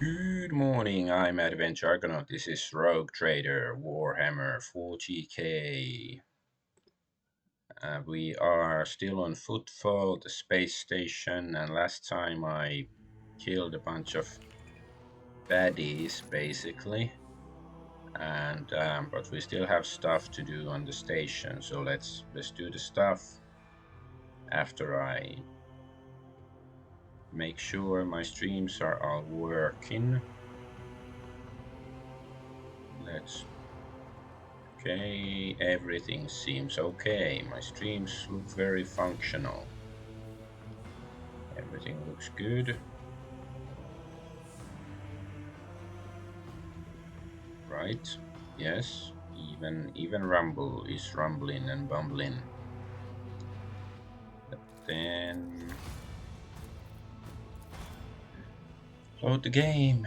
Good morning, I'm Adventure Argonaut. This is Rogue Trader Warhammer 40k. We are still on Footfall, the space station, and last time I killed a bunch of baddies, basically. And but we still have stuff to do on the station, so let's do the stuff after I make sure my streams are all working. Let's Okay, everything seems okay. My streams look very functional. Everything looks good. Right? Yes. Even Rumble is rumbling and bumbling. But then load the game.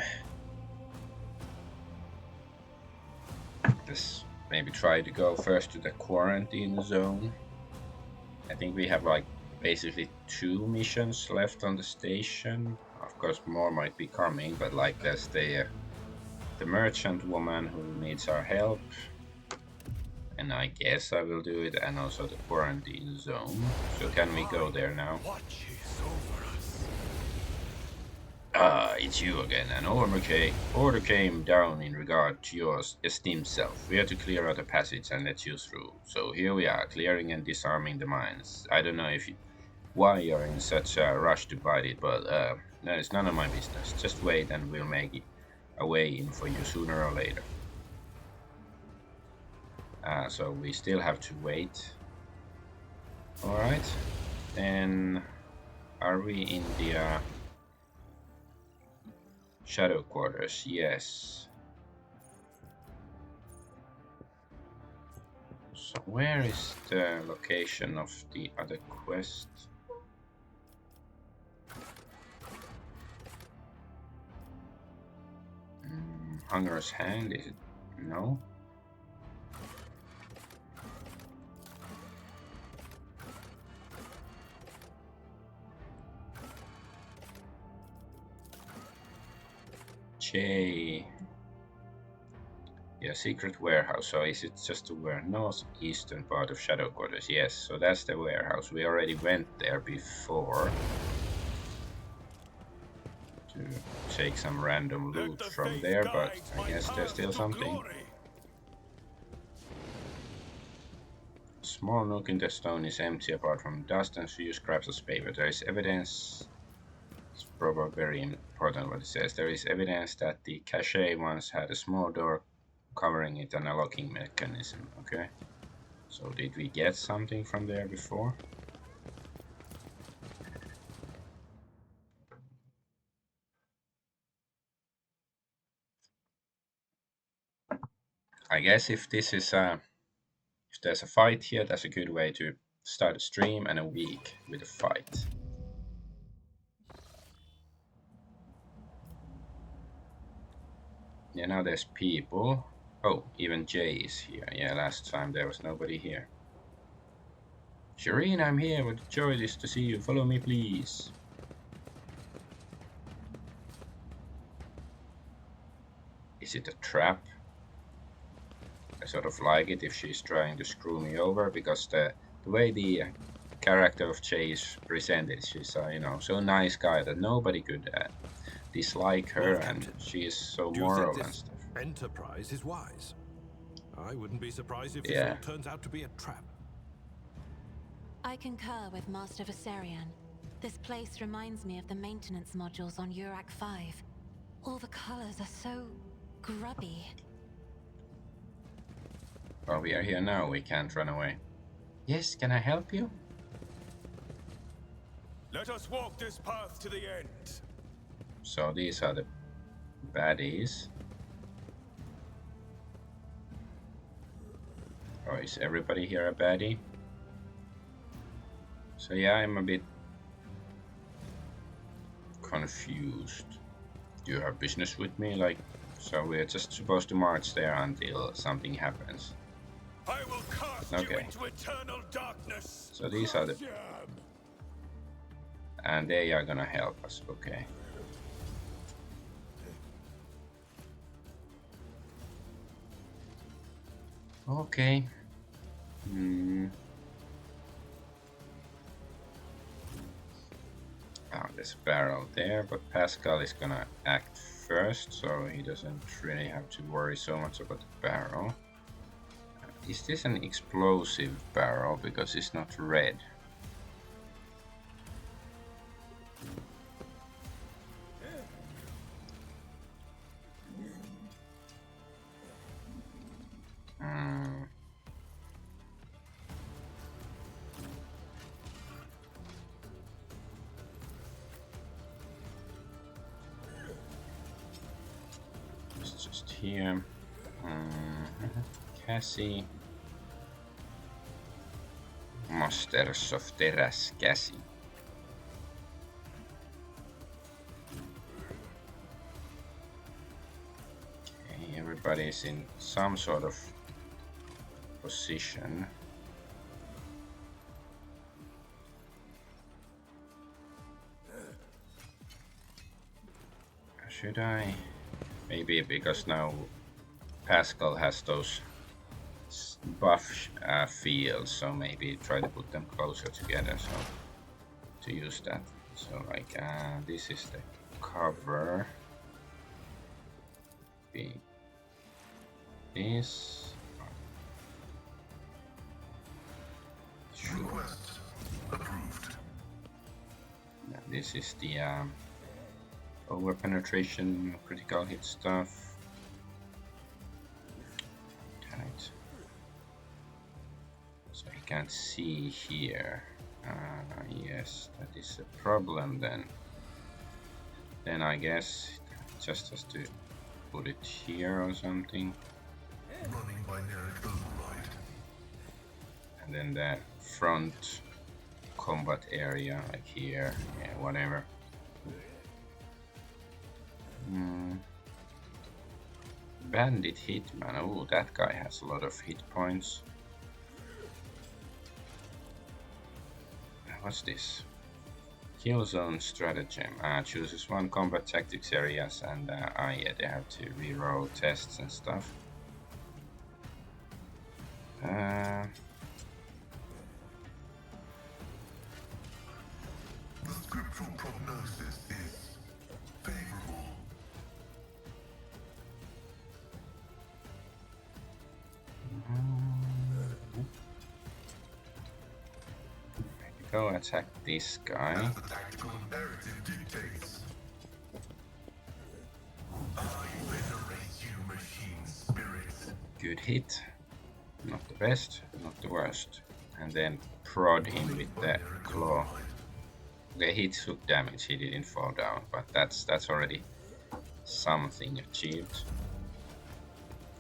Let's maybe try to go first to the quarantine zone. I think we have like basically 2 missions left on the station. Of course more might be coming, but like there's the merchant woman who needs our help, and I guess I will do it, and also the quarantine zone. So can we go there now? Ah, it's you again. An order came down in regard to your esteemed self. We had to clear out a passage and let you through. So here we are, clearing and disarming the mines. I don't know why you're in such a rush to bite it, but no, it's none of my business. Just wait and we'll make a way in for you sooner or later. So we still have to wait. Alright, then are we in the shadow quarters? Yes. So where is the location of the other quest? Hunger's Hand, is it? No. J. Yeah, secret warehouse. So is it just the northeastern part of Shadow Quarters? Yes, so that's the warehouse. We already went there before to take some random loot from there, but I guess there's still something. Small nook in the stone is empty apart from dust and few scraps of paper. There is evidence. It's probably very important what it says. There is evidence that the cache once had a small door covering it and a locking mechanism. Okay. So did we get something from there before? I guess if this is if there's a fight here, that's a good way to start a stream and a week with a fight. Yeah, now there's people. Oh, even Jay is here. Yeah, last time there was nobody here. Shireen, I'm here. What a joy it is to see you. Follow me, please. Is it a trap? I sort of like it if she's trying to screw me over, because the way the character of Jay is presented, she's a so nice guy that nobody could dislike her, and she is so moral and stuff. Enterprise is wise. I wouldn't be surprised if Yeah. this all turns out to be a trap. I concur with Master Viserion. This place reminds me of the maintenance modules on Urak 5. All the colors are so grubby. Well, we are here now. We can't run away. Yes, can I help you? Let us walk this path to the end. So these are the baddies. Or is everybody here a baddie? So yeah, I'm a bit confused. Do you have business with me? Like, so we're just supposed to march there until something happens. I will cast you into eternal darkness. So these are the... And they are gonna help us, okay. Okay. Hmm. Oh, there's a barrel there, but Pascal is gonna act first, so he doesn't really have to worry so much about the barrel. Is this an explosive barrel? Because it's not red. It's just here. Käsi. Masters of teräskäsi. Okay, everybody's in some sort of position. Should I? Maybe because now Pascal has those buff fields, so maybe try to put them closer together, so to use that. So like this is the cover. Be this. Sure. Approved. This is the over penetration, critical hit stuff. Right. So you can't see here. Yes, that is a problem then. Then I guess it just has to put it here or something. Running binary override. And then the front combat area, like here, yeah, whatever. Bandit Hitman, oh, that guy has a lot of hit points. What's this? Kill zone stratagem. Chooses one combat tactics areas and yeah, they have to reroll tests and stuff. The scriptural prognosis is favorable. Go attack this guy. As the tactical imperative dictates. I venerate you, machine spirits. Good hit. Not the best, not the worst. And then prod him with the claw. Okay, he took damage, he didn't fall down, but that's already something achieved.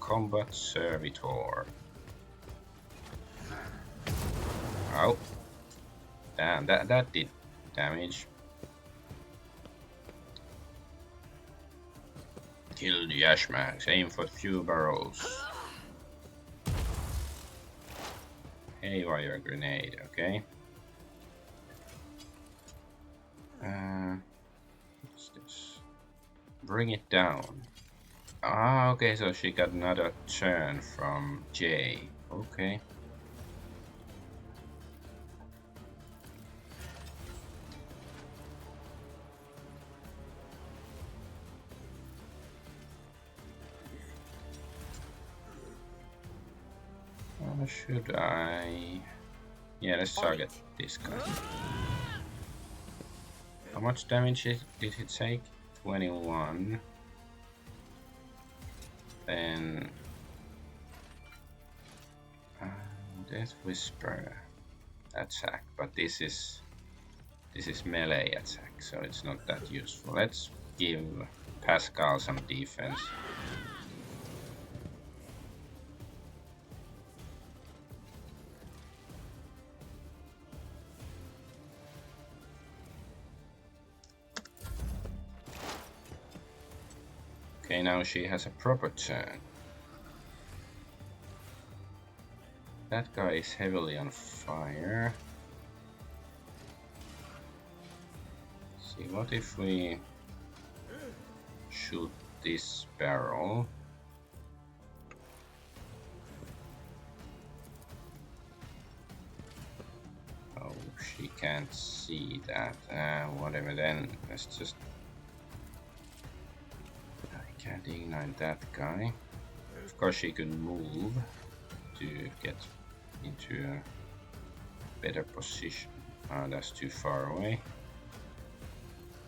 Combat Servitor. Oh. Damn, that did damage. Kill the Ashmax, aim for few barrels. Haywire grenade, okay. What's this? Bring it down. Ah, okay, so she got another turn from Jay. Okay. Should I? Yeah, let's target this guy. How much damage did he take? 21. Then Death Whisper attack, but this is melee attack, so it's not that useful. Let's give Pascal some defense. Okay, now she has a proper turn. That guy is heavily on fire. Let's see, what if we shoot this barrel? can't see that. Whatever then. Let's just... I can't ignite that guy. Of course she could move to get into a better position. That's too far away.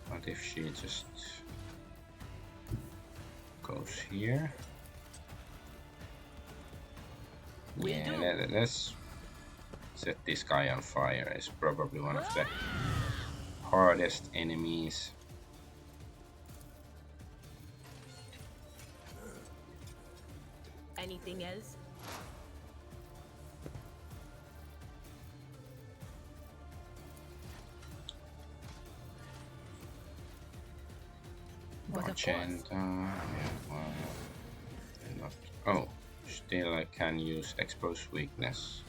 What if she just goes here? Yeah, let's set this guy on fire. It's probably one of the hardest enemies. Anything else? Magenta. Not. Oh, still I can use exposed weakness.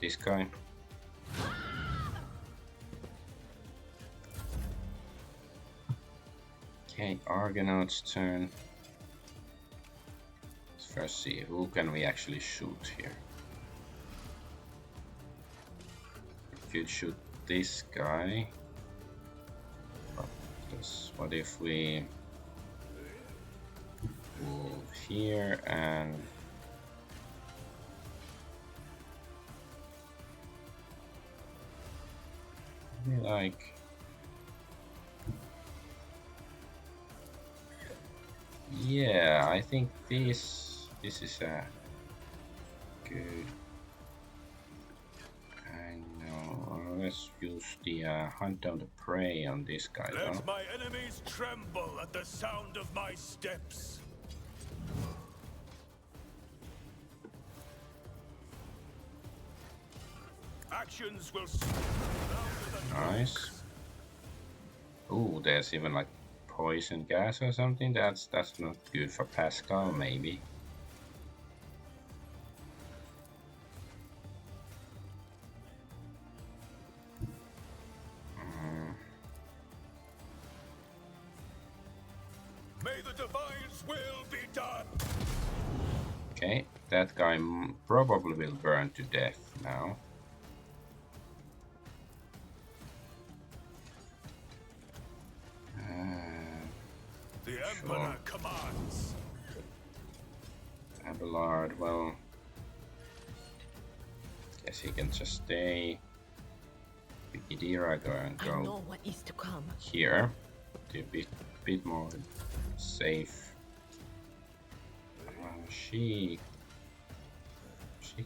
This guy. Okay, Argonaut's turn. Let's first see who can we actually shoot here. We could shoot this guy. What if we move here and like yeah, I think this is a good. Let's use the hunt down the prey on this guy. Let my enemies tremble at the sound of my steps. Actions will nice. Ooh, there's even like poison gas or something. That's not good for Pascal, maybe. May the divine's will be done. Okay, that guy probably will burn to death now. The Emperor commands. Abelard, well, guess he can just stay. Bigidira go I know what is to come. here to be a bit more safe. She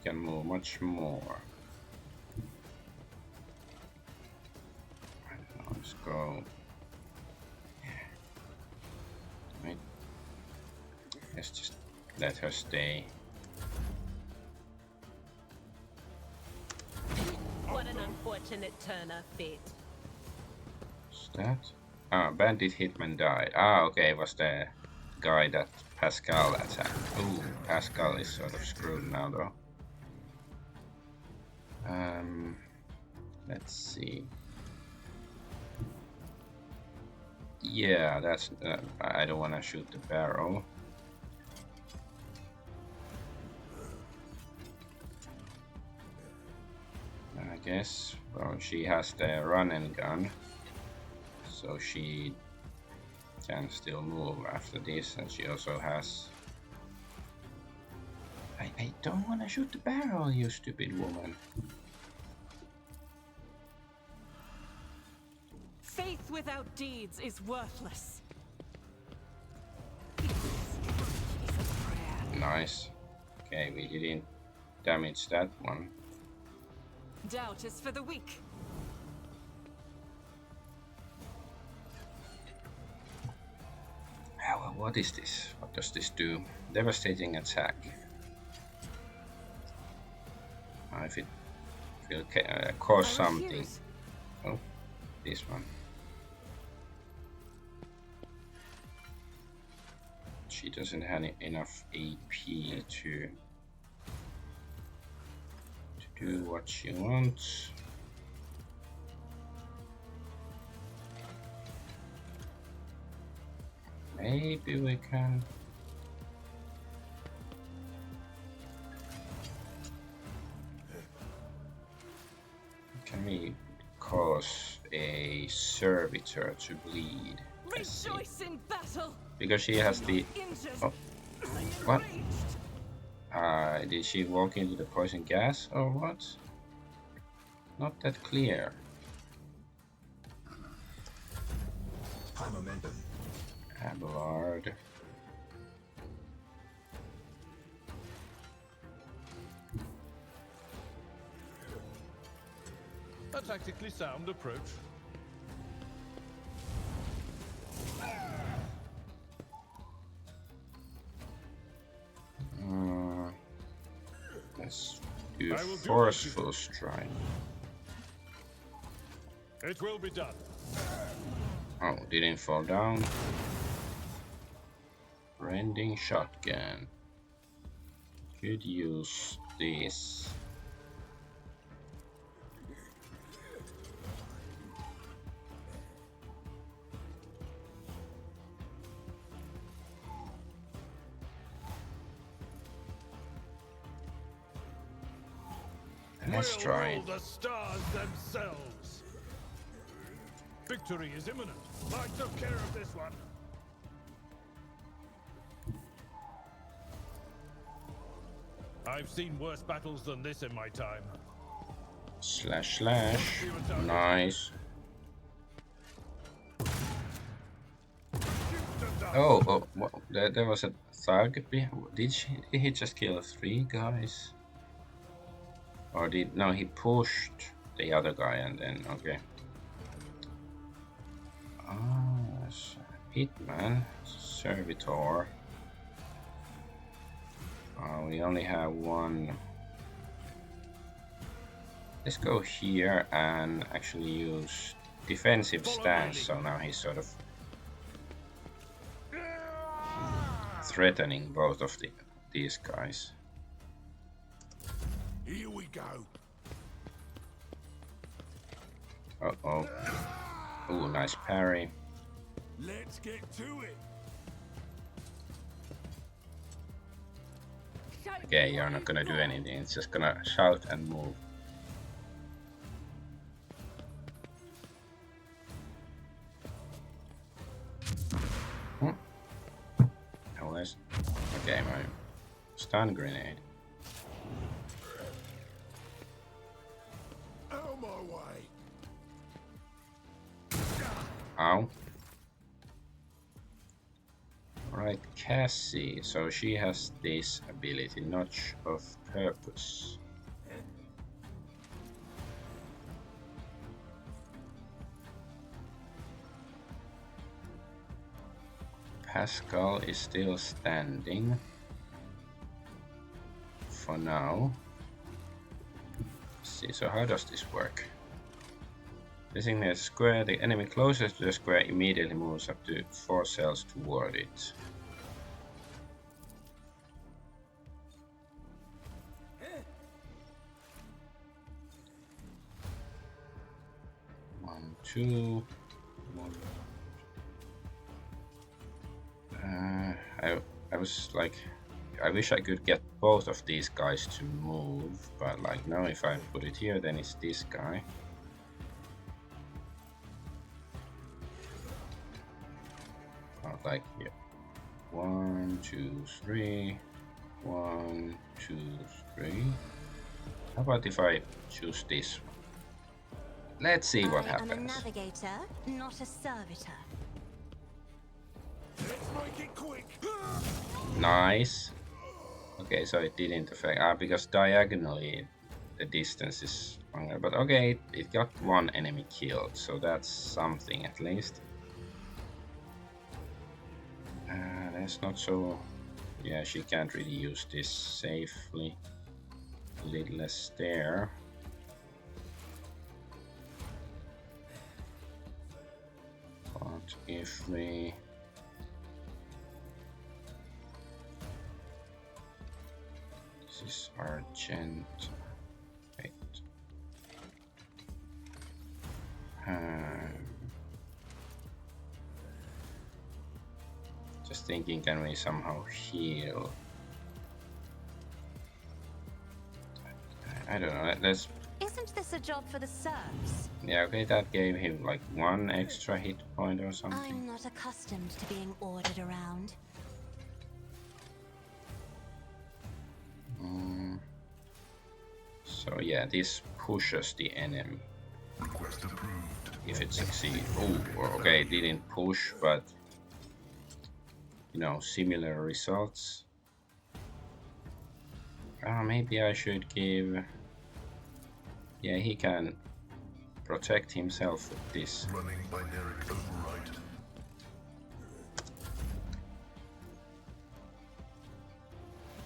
can move much more. I don't know, let's go. Wait. Let's just let her stay. What an unfortunate turn of fate. What's that? Ah, bandit hitman died. Ah, okay, it was the guy that Pascal attacked. Ooh, Pascal is sort of screwed now though. Let's see. Yeah, that's. I don't want to shoot the barrel. I guess. Well, she has the run and gun, so she can still move after this, and she also has. I don't want to shoot the barrel, you stupid woman. Faith without deeds is worthless. Nice. Okay, we didn't damage that one. Doubt is for the weak. Well, what is this? What does this do? Devastating attack. If it will cause something. Oh, this one. She doesn't have enough AP to do what she wants. Maybe we can. Can we the servitor to bleed. Let's see. Rejoice in battle. Because she has the... Injured. Oh, what? Did she walk into the poison gas or what? Not that clear. High momentum. Abelard. A tactically sound approach. Let's do I will do forceful strike. It will be done. Oh, didn't fall down. Rending shotgun. Could use this. Let's We'll try rule it. the stars themselves. Victory is imminent. I took care of this one. I've seen worse battles than this in my time. Slash slash. Nice. Oh, what? There was a thug. Did he just kill 3 guys? Or no, he pushed the other guy and then, okay. Ah, Hitman, Servitor. We only have 1. Let's go here and actually use defensive stance, so now he's sort of threatening both of these guys. Here we go. Uh-oh. Ooh, nice parry. Let's get to it. Okay, you're not gonna do anything, it's just gonna shout and move. Oh, let's... Okay, my stun grenade. Out of my way. Ow. Right, Cassie. So she has this ability, Notch of Purpose. Pascal is still standing. For now. Let's see, so how does this work? Designate a square, the enemy closest to the square immediately moves up to 4 cells toward it. One, two. I was like, I wish I could get both of these guys to move, but like now if I put it here, then it's this guy. Like here, 1, 2, 3, 1, 2, 3. How about if I choose this one? Let's see what happens. I am a navigator, not a servitor. Let's make it quick. Nice. Okay, so it didn't affect because diagonally the distance is longer. But okay, it got 1 enemy killed, so that's something at least. That's not so... Yeah, she can't really use this safely. A little less there. But if we... This is Argent... Wait. Just thinking, can we somehow heal? I don't know, let's... Isn't this this a job for the serfs? Yeah, okay, that gave him like 1 extra hit point or something. I'm not accustomed to being ordered around. So yeah, this pushes the enemy. Request approved. If it succeeds. Oh, okay, it didn't push, but you know, similar results. Maybe I should give... Yeah, he can protect himself with this. Running binary override.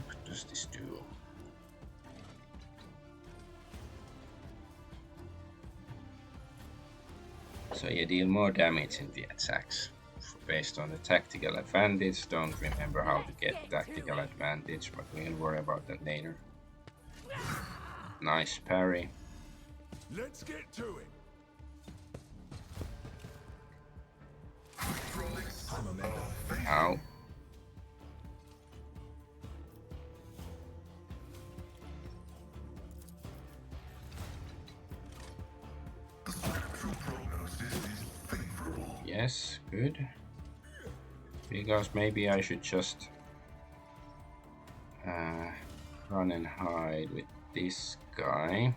What does this do? So you deal more damage in the attacks. Based on the tactical advantage. Don't remember how to get tactical advantage, but we'll worry about that later. Nice parry. Let's get to it. Ow. Yes, good. Because maybe I should just run and hide with this guy.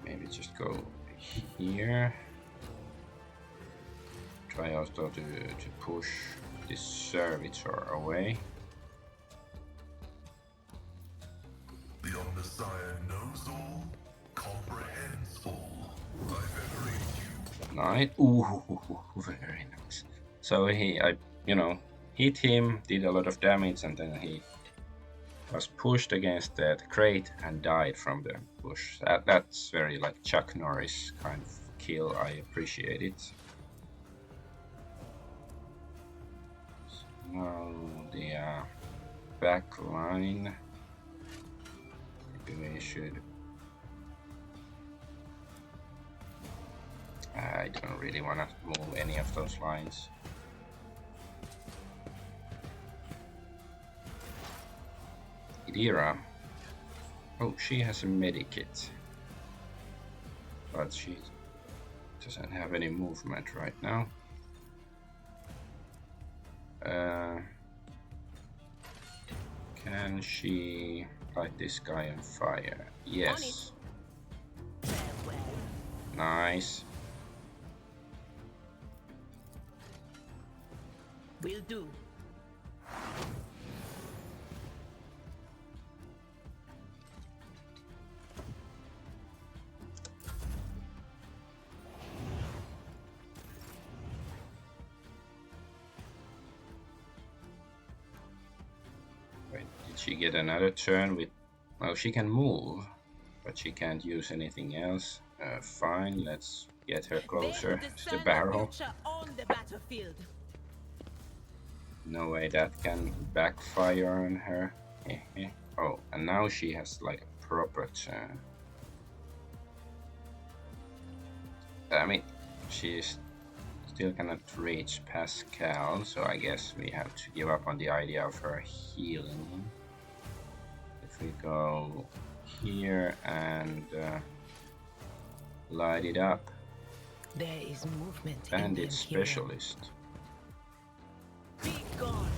Maybe just go here. Try also to push this servitor away. The Omnissiah knows all, comprehends all. I venerate you. Nice. Ooh, very nice. So I hit him, did a lot of damage, and then he was pushed against that crate and died from the push. That's very like Chuck Norris kind of kill. I appreciate it. So now the back line. Maybe we should. I don't really want to move any of those lines. Idira. Oh, she has a medikit. But she doesn't have any movement right now. Can she light this guy on fire? Yes. Nice. Will do. Wait, did she get another turn with... Well, she can move, but she can't use anything else. Fine, let's get her closer to the barrel. On the battlefield. No way that can backfire on her. Oh, and now she has like a proper turn. I mean, she still cannot reach Pascal, so I guess we have to give up on the idea of her healing him. If we go here and light it up. There is movement. Bandit specialist. Be gone.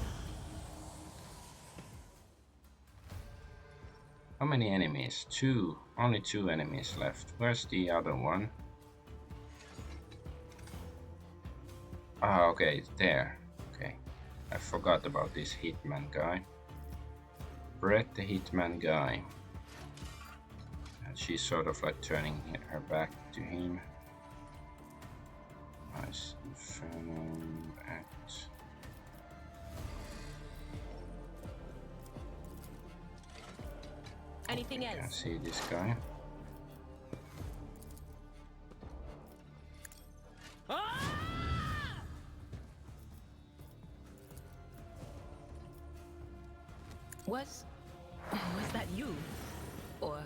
How many enemies? 2. Only 2 enemies left. Where's the other one? Ah, okay, it's there. Okay. I forgot about this Hitman guy. Brett the Hitman guy. And she's sort of like turning her back to him. Nice. Inferno act. Anything I can else? see this guy. Was that you? Or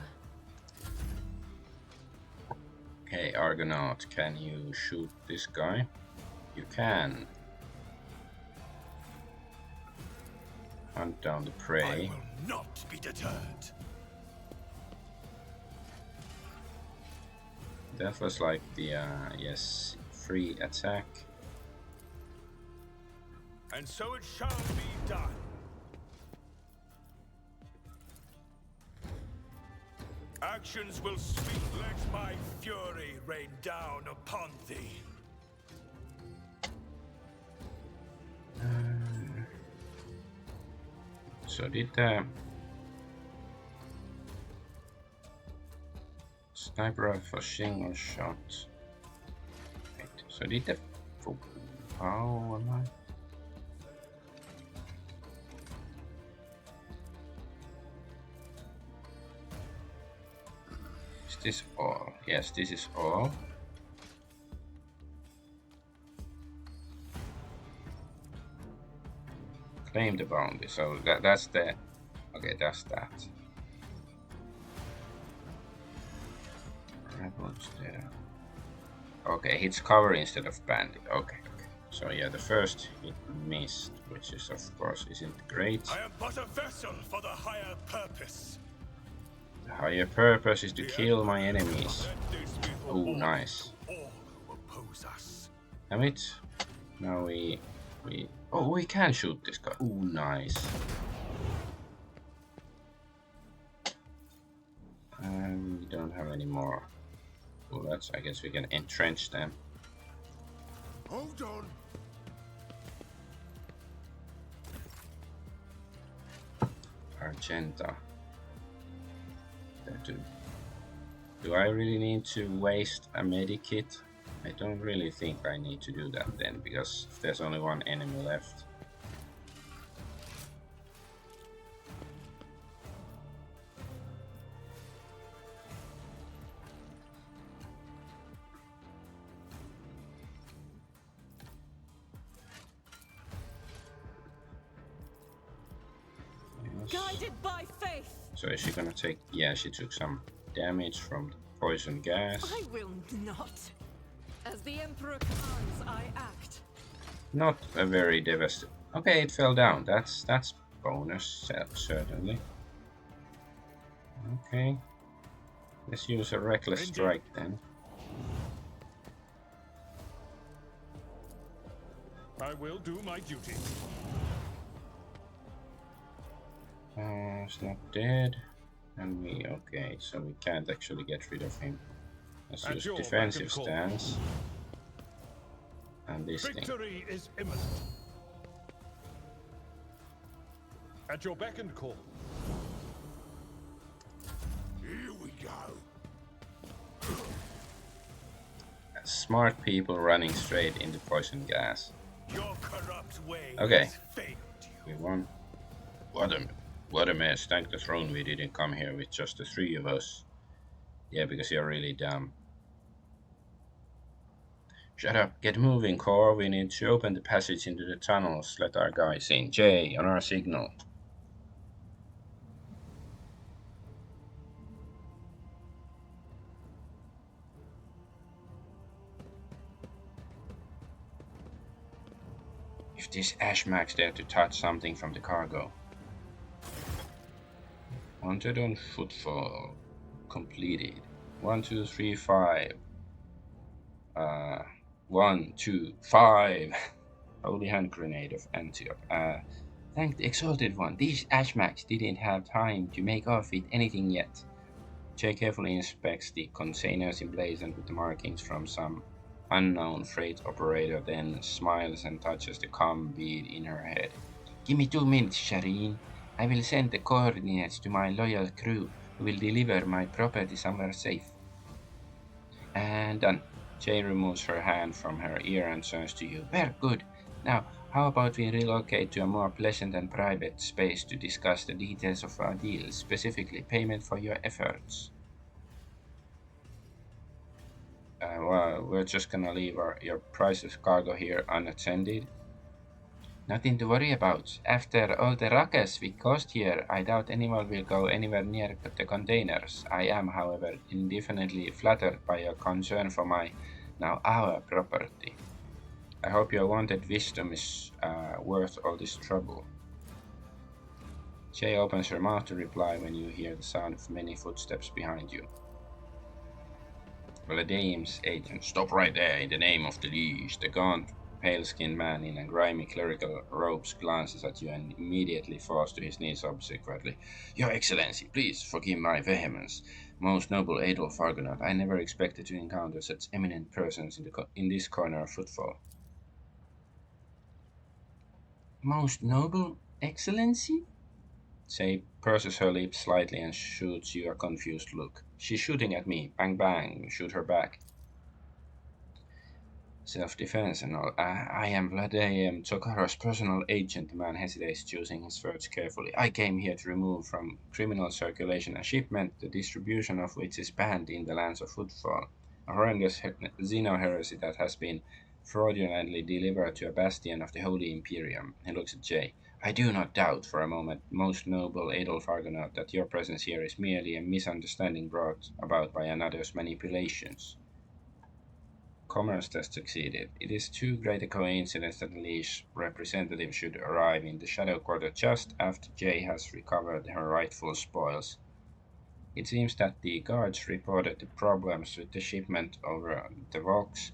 Hey, Argonaut, can you shoot this guy? You can. Hunt down the I prey. will not be deterred. That was like the, yes, free attack. And so it shall be done. Actions will speak. Let my fury rain down upon thee. So did sniper rifle single shot. Wait, so did the how am I? Is this all? Yes, this is all. Claim the bounty. So that's the okay. That's that. Rebels there. Okay, hits cover instead of bandit. Okay, okay. So yeah, the first hit missed, which is of course isn't great. I am but a vessel for the higher purpose. The higher purpose is to kill my enemies. Let this be for Oh, all- nice. All who oppose us. Damn it. Now we oh, we can shoot this guy. Oh, nice. And we don't have any more bullets. I guess we can entrench them. Hold on. Argenta. Do I really need to waste a medikit? I don't really think I need to do that then, because if there's only one enemy left. Yes. guided by faith. So is she gonna take... Yeah, she took some damage from the poison gas. I will not. As the Emperor commands, I act. Not a very devastating... Okay, it fell down. That's bonus, certainly. Okay. Let's use a reckless strike then. I will do my duty. He's not dead. And we... Okay, so we can't actually get rid of him. Let's At use your defensive beck and call. stance. And this thing. Victory is imminent. At your beck and call. Here we go. Smart people running straight into poison gas. Your corrupt way Okay. has failed you. We won. What a mess. Thank the throne we didn't come here with just the three of us. Yeah, because you're really dumb. Shut up. Get moving, Core. We need to open the passage into the tunnels. Let our guys in. Jay, on our signal. If this Ashmax dared to touch something from the cargo. Wanted on footfall. Completed. 1, 2, 3, 5. 1, 2, 5. Holy hand grenade of Antioch. Thank the Exalted One. These Ashmax didn't have time to make off with anything yet. Jay carefully inspects the containers emblazoned with the markings from some unknown freight operator, then smiles and touches the comm bead in her head. Give me 2 minutes, Shireen. I will send the coordinates to my loyal crew, who will deliver my property somewhere safe. And done. Jay removes her hand from her ear and turns to you. Very good. Now, how about we relocate to a more pleasant and private space to discuss the details of our deal, specifically payment for your efforts? Well, we're just gonna leave your priceless cargo here unattended. Nothing to worry about. After all the ruckus we caused here, I doubt anyone will go anywhere near the containers. I am, however, indefinitely flattered by your concern for my, now our property. I hope your wanted wisdom is worth all this trouble. Jay opens her mouth to reply when you hear the sound of many footsteps behind you. Vladaim's agent, stop right there in the name of the leash. The gaunt, pale-skinned man in a grimy clerical robes glances at you and immediately falls to his knees obsequiously. Your Excellency, please forgive my vehemence. Most noble Adolf Argonaut, I never expected to encounter such eminent persons in this corner of Footfall. Most noble Excellency? Say purses her lips slightly and shoots you a confused look. She's shooting at me. Bang bang. Shoot her back. Self-defense and all. I am Vladaim Tokara's personal agent. The man hesitates, choosing his words carefully. I came here to remove from criminal circulation a shipment, the distribution of which is banned in the lands of Footfall. A horrendous xeno-heresy that has been fraudulently delivered to a bastion of the Holy Imperium. He looks at Jay. I do not doubt for a moment, most noble Adolf Argonaut, that your presence here is merely a misunderstanding brought about by another's manipulations. Commerce test succeeded. It is too great a coincidence that the Leash representative should arrive in the Shadow Quarter just after Jay has recovered her rightful spoils. It seems that the guards reported the problems with the shipment over the Vox,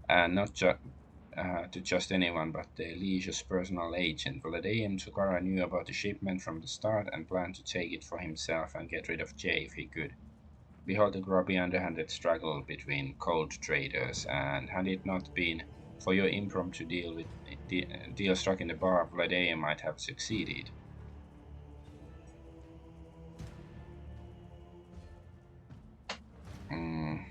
and not to just anyone but the Leash's personal agent. Vladaim Tsukara knew about the shipment from the start and planned to take it for himself and get rid of Jay if he could. Behold the grubby underhanded struggle between cold traders, and had it not been for your impromptu deal struck in the bar, Vladaim might have succeeded. Mm.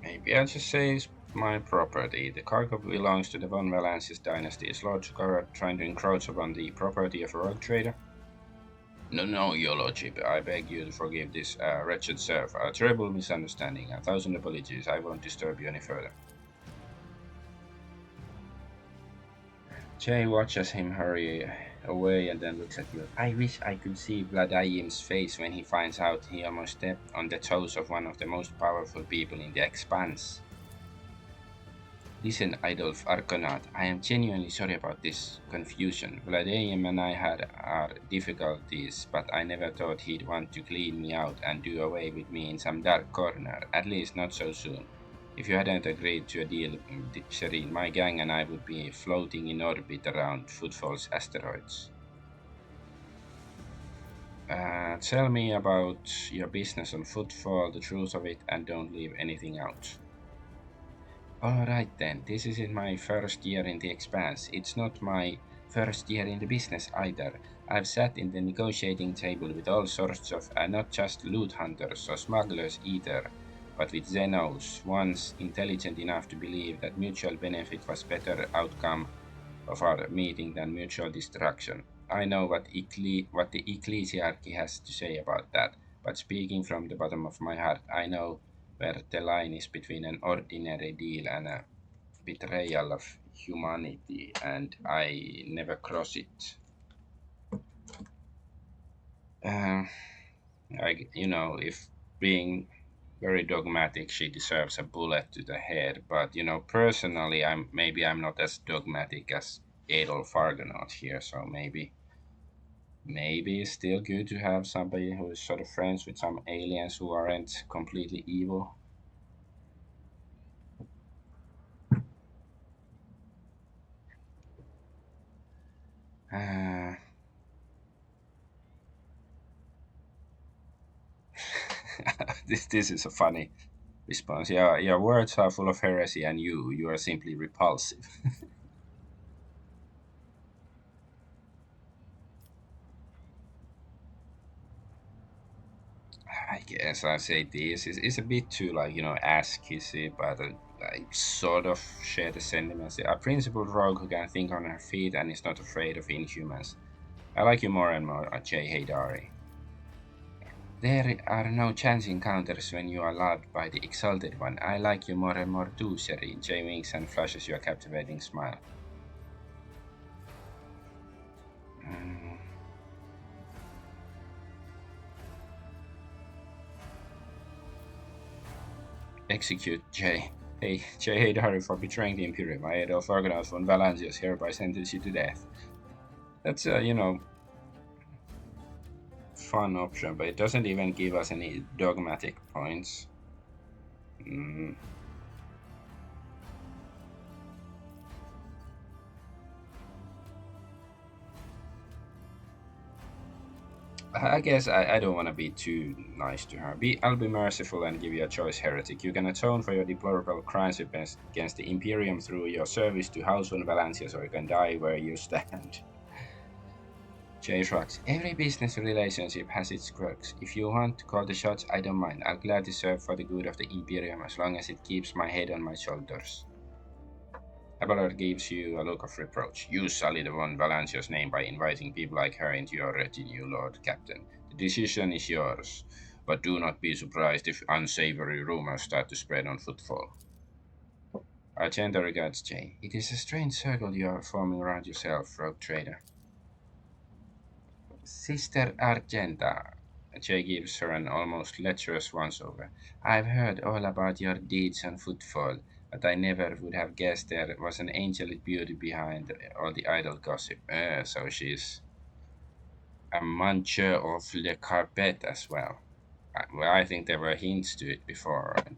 Maybe I'll just say it's my property. The cargo belongs to the Von Valensis dynasty. Is Lord Chukara trying to encroach upon the property of a rogue trader? No, your lordship. I beg you to forgive this wretched serf. A terrible misunderstanding. 1,000 apologies. I won't disturb you any further. Jay watches him hurry away and then looks at you. I wish I could see Vladaim's face when he finds out he almost stepped on the toes of one of the most powerful people in the Expanse. Listen, Adolf Argonaut, I am genuinely sorry about this confusion. Vladaim and I had our difficulties, but I never thought he'd want to clean me out and do away with me in some dark corner, at least not so soon. If you hadn't agreed to a deal, Serene, my gang and I would be floating in orbit around Footfall's asteroids. Tell me about your business on Footfall, the truth of it, and don't leave anything out. Alright then, this isn't my first year in the Expanse. It's not my first year in the business either. I've sat in the negotiating table with all sorts of, not just loot hunters or smugglers either, but with Xenos, ones intelligent enough to believe that mutual benefit was better outcome of our meeting than mutual destruction. I know what the ecclesiarchy has to say about that, but speaking from the bottom of my heart, I know where the line is between an ordinary deal and a betrayal of humanity, and I never cross it. If being very dogmatic, she deserves a bullet to the head. But personally, I'm not as dogmatic as Adolf Argonaut here. So maybe it's still good to have somebody who is sort of friends with some aliens who aren't completely evil. This is a funny response. Yeah, your words are full of heresy, and you are simply repulsive. I guess I say this is a bit too ass kissy, but I sort of share the sentiments. A principled rogue who can think on her feet and is not afraid of inhumans. I like you more and more, Jay Haydari. There are no chance encounters when you are loved by the Exalted One. I like you more and more too, Sherry. Jay winks and flashes you a captivating smile. Execute Jay. Hey, Jay Haydari for betraying the Imperium. I, Adolf Argonaut von Valangius, hereby sentence you to death. That's fun option, but it doesn't even give us any dogmatic points. I guess I don't want to be too nice to her. I'll be merciful and give you a choice, heretic. You can atone for your deplorable crimes against the Imperium through your service to House von Valancius, or you can die where you stand. Jay shrugs. Every business relationship has its quirks. If you want to call the shots, I don't mind. I'll gladly serve for the good of the Imperium as long as it keeps my head on my shoulders. Abelard gives you a look of reproach. You sullied von Valancius' name by inviting people like her into your retinue, Lord Captain. The decision is yours, but do not be surprised if unsavory rumors start to spread on footfall. Argenta regards Jay. It is a strange circle you are forming around yourself, rogue trader. Sister Argenta. Jay gives her an almost lecherous once-over. I've heard all about your deeds on footfall, but I never would have guessed there was an angelic beauty behind all the idle gossip. So she's a muncher of le carpet as well. Well, I think there were hints to it before, right?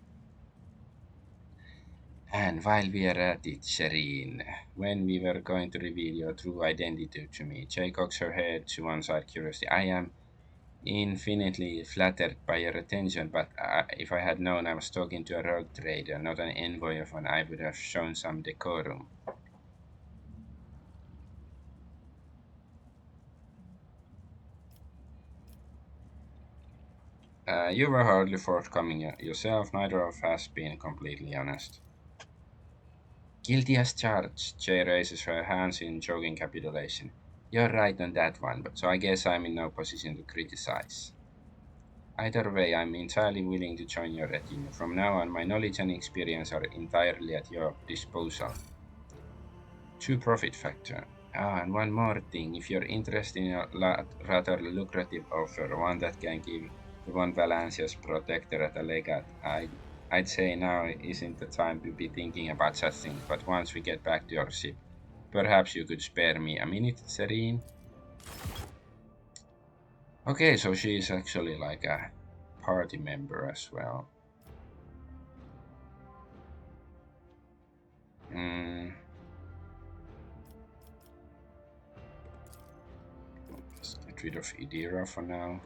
And while we are at it, Shireen, when we were going to reveal your true identity to me, Jay cocks her head to one side curiously. I am infinitely flattered by your attention, but if I had known I was talking to a rogue trader, not an envoy of one, I would have shown some decorum. You were hardly forthcoming yourself, neither of us has been completely honest. Guilty as charged, Jay raises her hands in joking capitulation. You're right on that one, but so I guess I'm in no position to criticize. Either way, I'm entirely willing to join your retinue. From now on, my knowledge and experience are entirely at your disposal. To profit factor. And one more thing, if you're interested in a rather lucrative offer, one that can give the one Valancia's protectorate a legat, I'd say now isn't the time to be thinking about such things, but once we get back to your ship, perhaps you could spare me a minute, Serene? Okay, so she's actually like a party member as well. Let's get rid of Idira for now.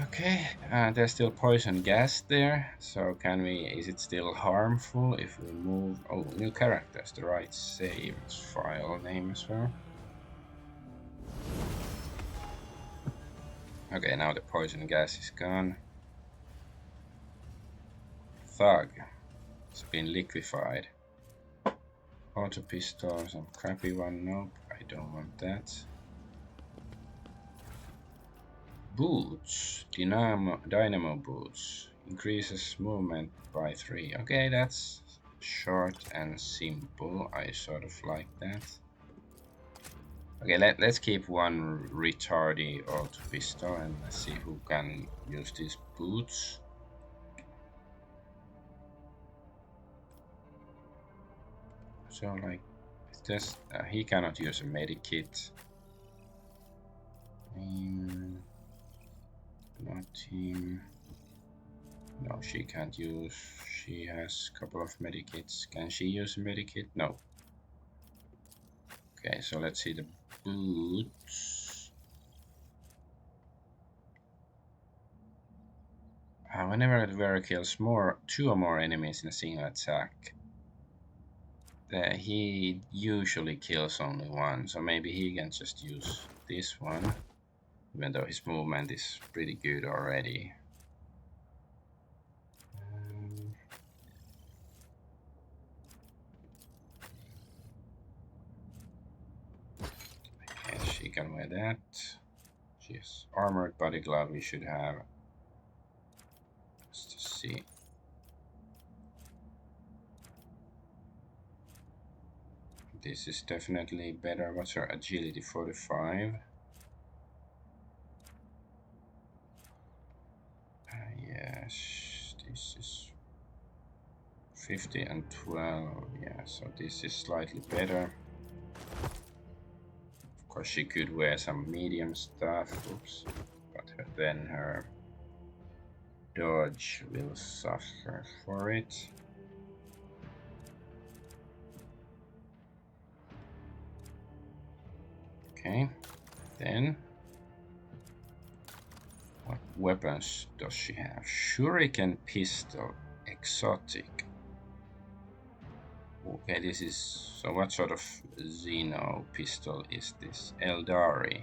Okay, there's still poison gas there, so is it still harmful if we move, new characters, the right save file name as well. Okay, now the poison gas is gone. Thug, it's been liquefied. Auto pistol, some crappy one, nope, I don't want that. Boots, dynamo boots, increases movement by 3. Okay, that's short and simple. I sort of like that. Okay, let's keep one retardy auto pistol and let's see who can use these boots. So like, this he cannot use a medikit. Not him. No, she can't use. She has a couple of medikits. Can she use a medikit? No. Okay, so let's see the boots. Whenever the wearer kills 2 or more enemies in a single attack, he usually kills only 1. So maybe he can just use this one. Even though his movement is pretty good already. that. She's armored body glove. We should have. Let's just see. This is definitely better. What's her agility? 45. Yes, this is 50 and 12. Yeah, so this is slightly better. Of course, she could wear some medium stuff. Oops. But then her dodge will suffer for it. Okay, then what weapons does she have? Shuriken pistol, exotic. Okay, this is, so what sort of Xeno pistol is this? Eldari.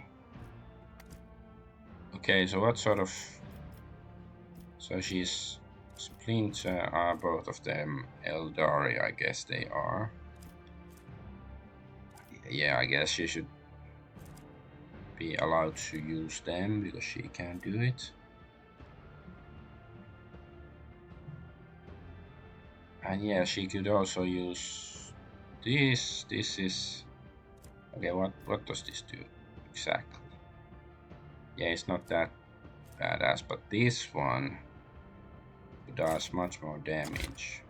Okay, so what sort of, so she's Splinter, are both of them Eldari, I guess they are. Yeah, I guess she should be allowed to use them because she can do it. And yeah, she could also use this. This is okay. What does this do exactly? Yeah, it's not that badass, but this one does much more damage.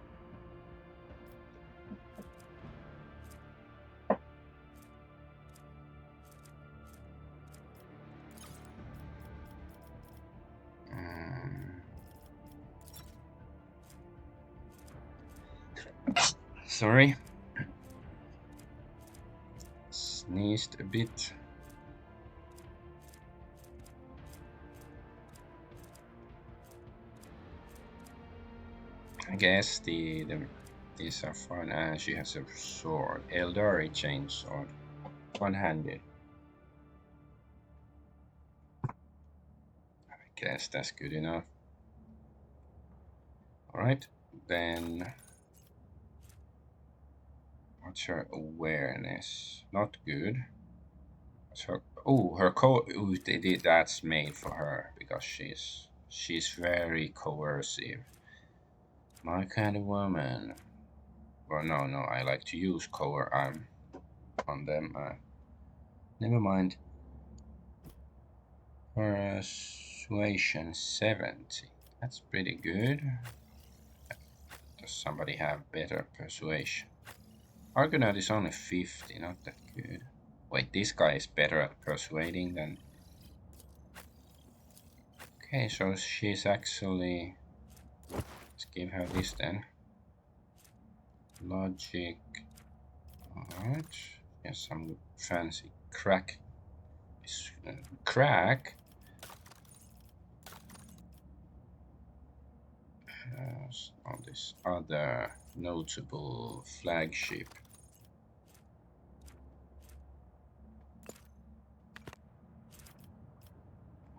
Sorry. Sneezed a bit. I guess these are fun. And she has a sword. Eldari chainsword. One-handed. I guess that's good enough. Alright, then what's her awareness? Not good. So, oh, her ooh, that's made for her because she's very coercive. My kind of woman. Well, no, I like to use I'm on them. Never mind. Persuasion 70. That's pretty good. Does somebody have better persuasion? Argonaut is only 50, not that good. Wait, this guy is better at persuading than... Okay, so she's actually... Let's give her this then. Logic. Alright. Yes, some fancy crack. Crack? On this other notable flagship.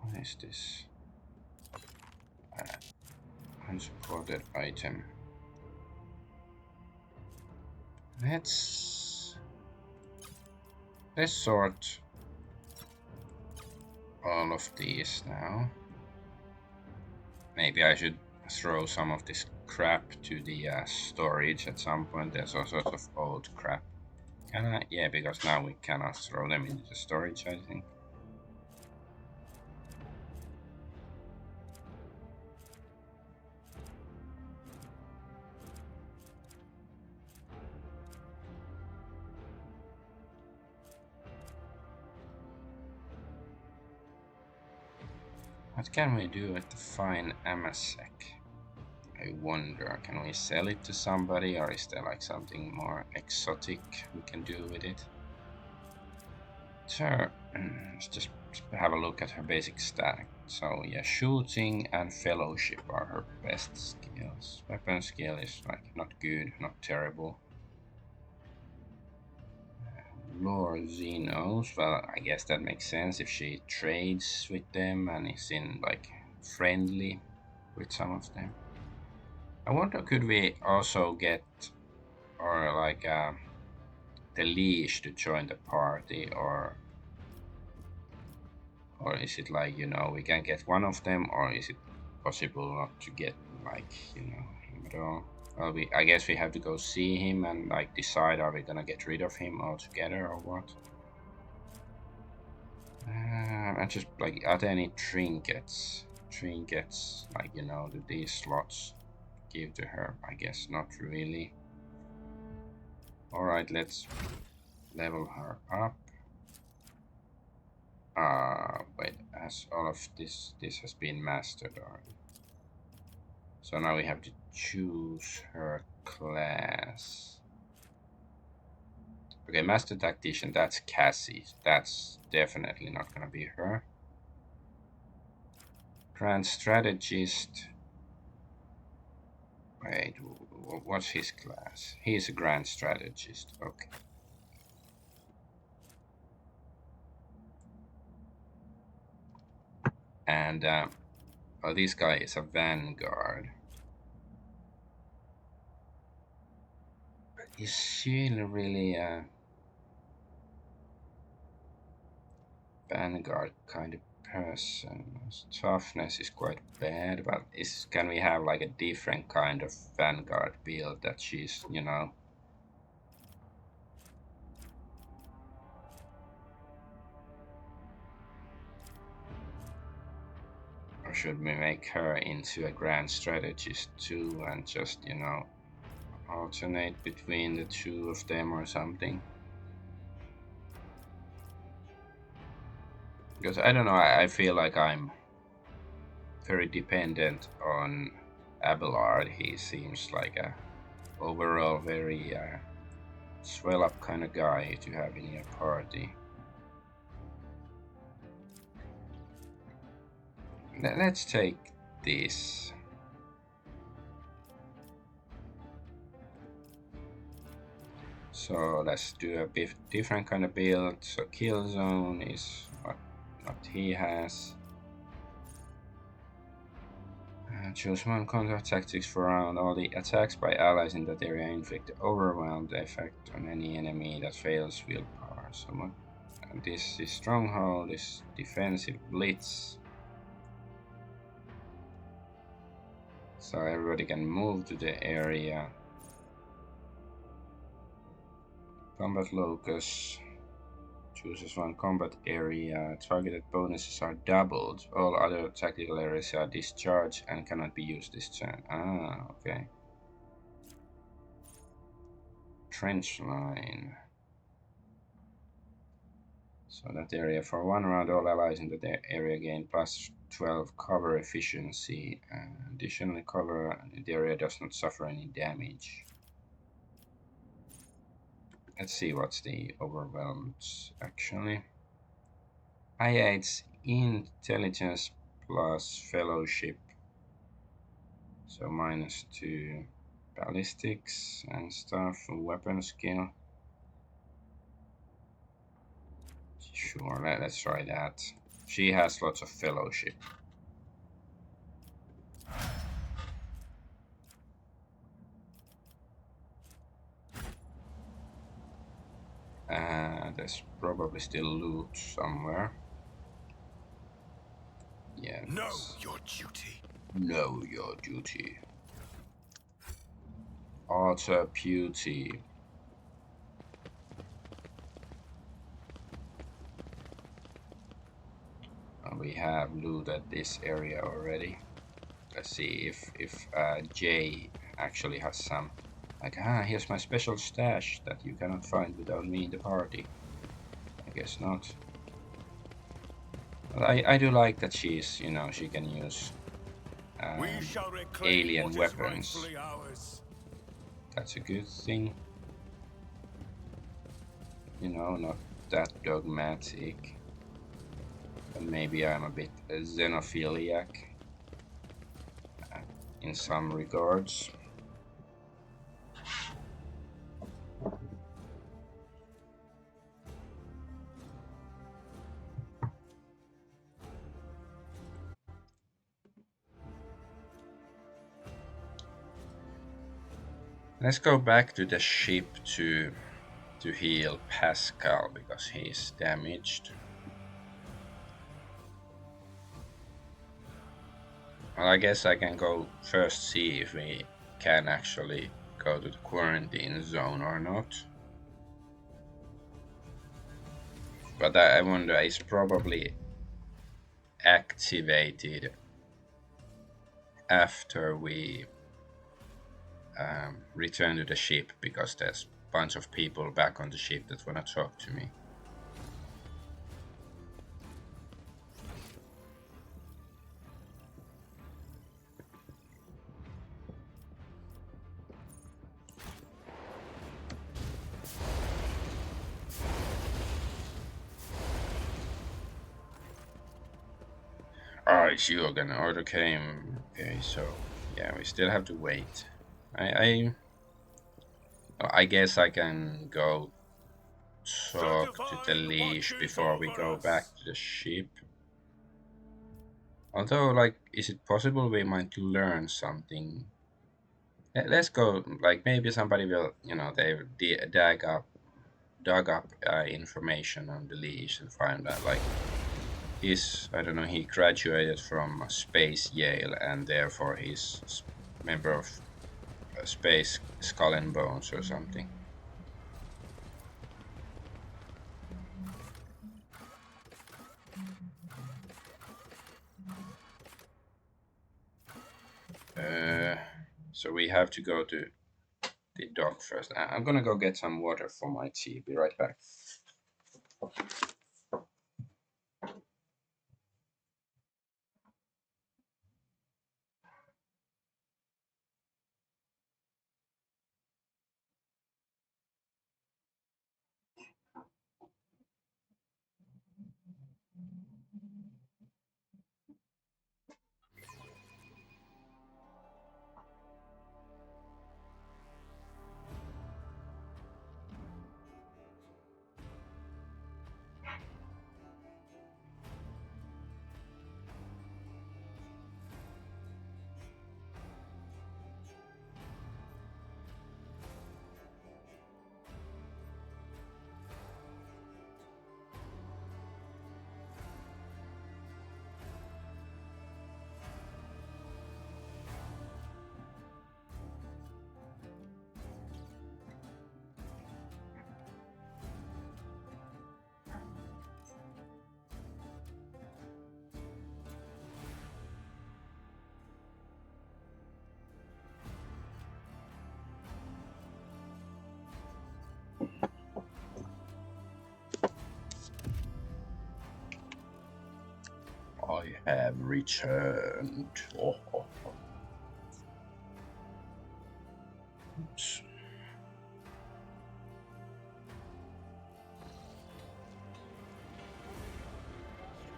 What is this? Unsupported item. Let's sort all of these now. Maybe I should throw some of this crap to the storage at some point. There's all sorts of old crap. Can I? Yeah, because now we cannot throw them into the storage, I think. What can we do with the fine Amasek? I wonder, can we sell it to somebody, or is there like something more exotic we can do with it? So, let's just have a look at her basic stat. So yeah, shooting and fellowship are her best skills. Weapon skill is like not good, not terrible. Lore Xenos, well, I guess that makes sense if she trades with them and is in like friendly with some of them. I wonder, could we also get, or like the leash to join the party, or Or is it like, we can get one of them, or is it possible not to get, like, him at all? Well, I guess we have to go see him and, like, decide, are we gonna get rid of him altogether or what? And just, like, are there any trinkets? Trinkets, like, do these slots give to her? I guess not really. Alright, let's level her up. Wait, as all of this has been mastered already. So now we have to choose her class. Okay, Master Tactician, that's Cassie. That's definitely not gonna be her. Grand Strategist. Wait, what's his class? He's a Grand Strategist, okay. And, well, this guy is a Vanguard. Is she really a Vanguard kind of person? Toughness is quite bad, but can we have like a different kind of Vanguard build that she's, or should we make her into a Grand Strategist too and just, alternate between the two of them or something? Because I don't know, I feel like I'm very dependent on Abelard. He seems like a overall very swell up kind of guy to have in your party. Let's take this. So let's do a bit different kind of build. So kill zone is what he has. Choose one contact tactics for round. All the attacks by allies in that area inflict overwhelmed effect on any enemy that fails willpower. So what? And this is stronghold, is defensive blitz. So everybody can move to the area. Combat locus. Chooses one combat area. Targeted bonuses are doubled. All other tactical areas are discharged and cannot be used this turn. Ah, okay. Trench line. So that area for one round, all allies in that area gain plus 12 cover efficiency. Additionally, cover the area does not suffer any damage. Let's see what's the overwhelmed actually. Yeah, it's intelligence plus fellowship. So -2 ballistics and stuff, weapon skill. Sure, let's try that. She has lots of fellowship. There's probably still loot somewhere. Yeah. Know your duty. Know your duty. Utter beauty. We have looted this area already. Let's see if Jay actually has some. Like, here's my special stash that you cannot find without me in the party. I guess not. But I do like that she's, she can use alien weapons. That's a good thing. Not that dogmatic. But maybe I'm a bit xenophiliac in some regards. Let's go back to the ship to heal Pascal because he's damaged. Well, I guess I can go first see if we can actually go to the quarantine zone or not. But I wonder, it's probably activated after we return to the ship, because there's a bunch of people back on the ship that want to talk to me. It's you again. Order came. Okay, so yeah, we still have to wait. I guess I can go talk to the leash before we go back to the ship. Although, like, is it possible we might learn something? Let's go. Like, maybe somebody will, they dug up information on the leash and find out, like, I don't know, he graduated from Space Yale and therefore he's member of Space Skull and Bones or something. So we have to go to the dock first. I'm gonna go get some water for my tea. Be right back. I have returned. Oops.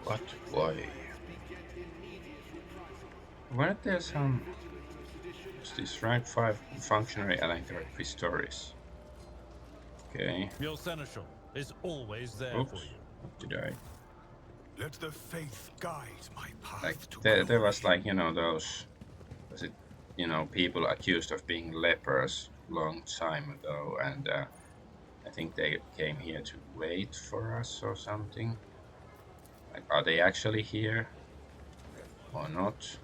What? Why? Weren't there some... What's this? Rank 5 functionary electric stories. Okay. Your seneschal is always there Oops. for you. What did I... Let the faith guide my path Like, to there was, glory. like, those... Was it, people accused of being lepers long time ago, and I think they came here to wait for us or something. Like, are they actually here or not?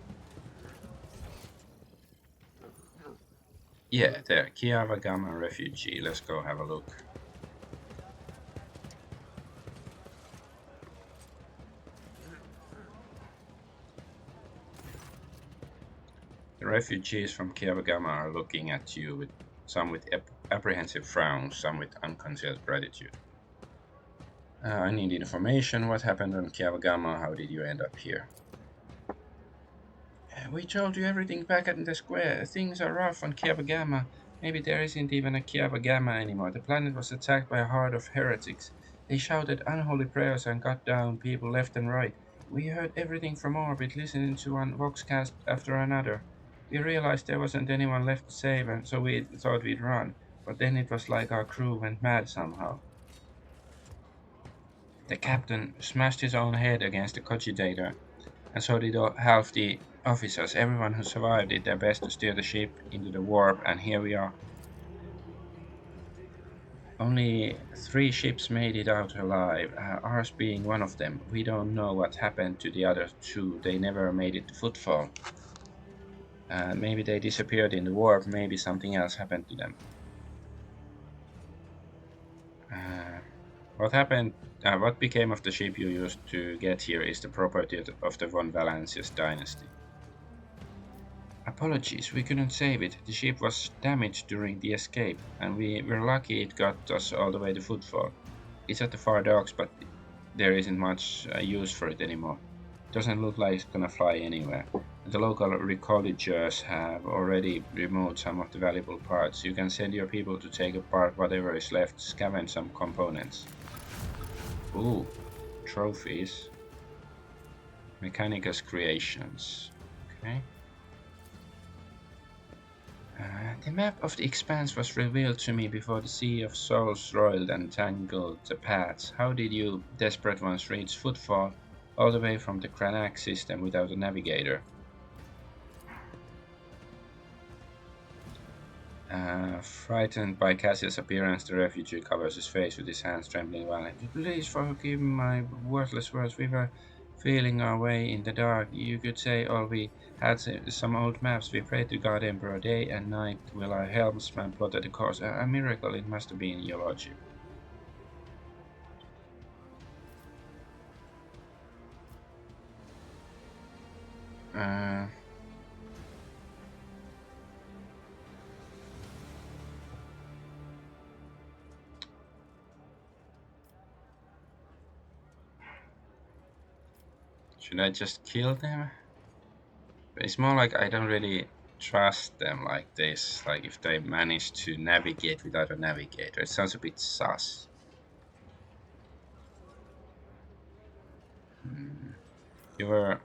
Yeah, there, Kiavagama refugee. Let's go have a look. The refugees from Kiavagama are looking at you, with some with apprehensive frowns, some with unconcealed gratitude. I need information. What happened on Kiavagama? How did you end up here? We told you everything back at the square. Things are rough on Kiavagama. Maybe there isn't even a Kiavagama anymore. The planet was attacked by a horde of heretics. They shouted unholy prayers and cut down people left and right. We heard everything from orbit, listening to one voxcast after another. We realized there wasn't anyone left to save, and so we thought we'd run. But then it was like our crew went mad somehow. The captain smashed his own head against the cogitator, and so did half the officers. Everyone who survived did their best to steer the ship into the warp, and here we are. Only 3 ships made it out alive, ours being one of them. We don't know what happened to the other 2. They never made it to Footfall. Maybe they disappeared in the warp, maybe something else happened to them. What happened? What became of the ship you used to get here is the property of the von Valancius dynasty. Apologies, we couldn't save it. The ship was damaged during the escape, and we were lucky it got us all the way to Footfall. It's at the far docks, but there isn't much use for it anymore. Doesn't look like it's gonna fly anywhere. The local recollegers have already removed some of the valuable parts. You can send your people to take apart whatever is left, scavenge some components. Ooh, trophies. Mechanicus creations. Okay. The map of the expanse was revealed to me before the Sea of Souls roiled and tangled the paths. How did you desperate ones reach Footfall all the way from the Cranach system without a navigator? Frightened by Cassia's appearance, the refugee covers his face with his hands trembling violently. Please forgive my worthless words. We were feeling our way in the dark. You could say all we had some old maps. We prayed to God Emperor day and night while our helmsman plotted the course. A miracle it must have been, your lordship. Should I just kill them? It's more like I don't really trust them like this. Like if they manage to navigate without a navigator. It sounds a bit sus. You were...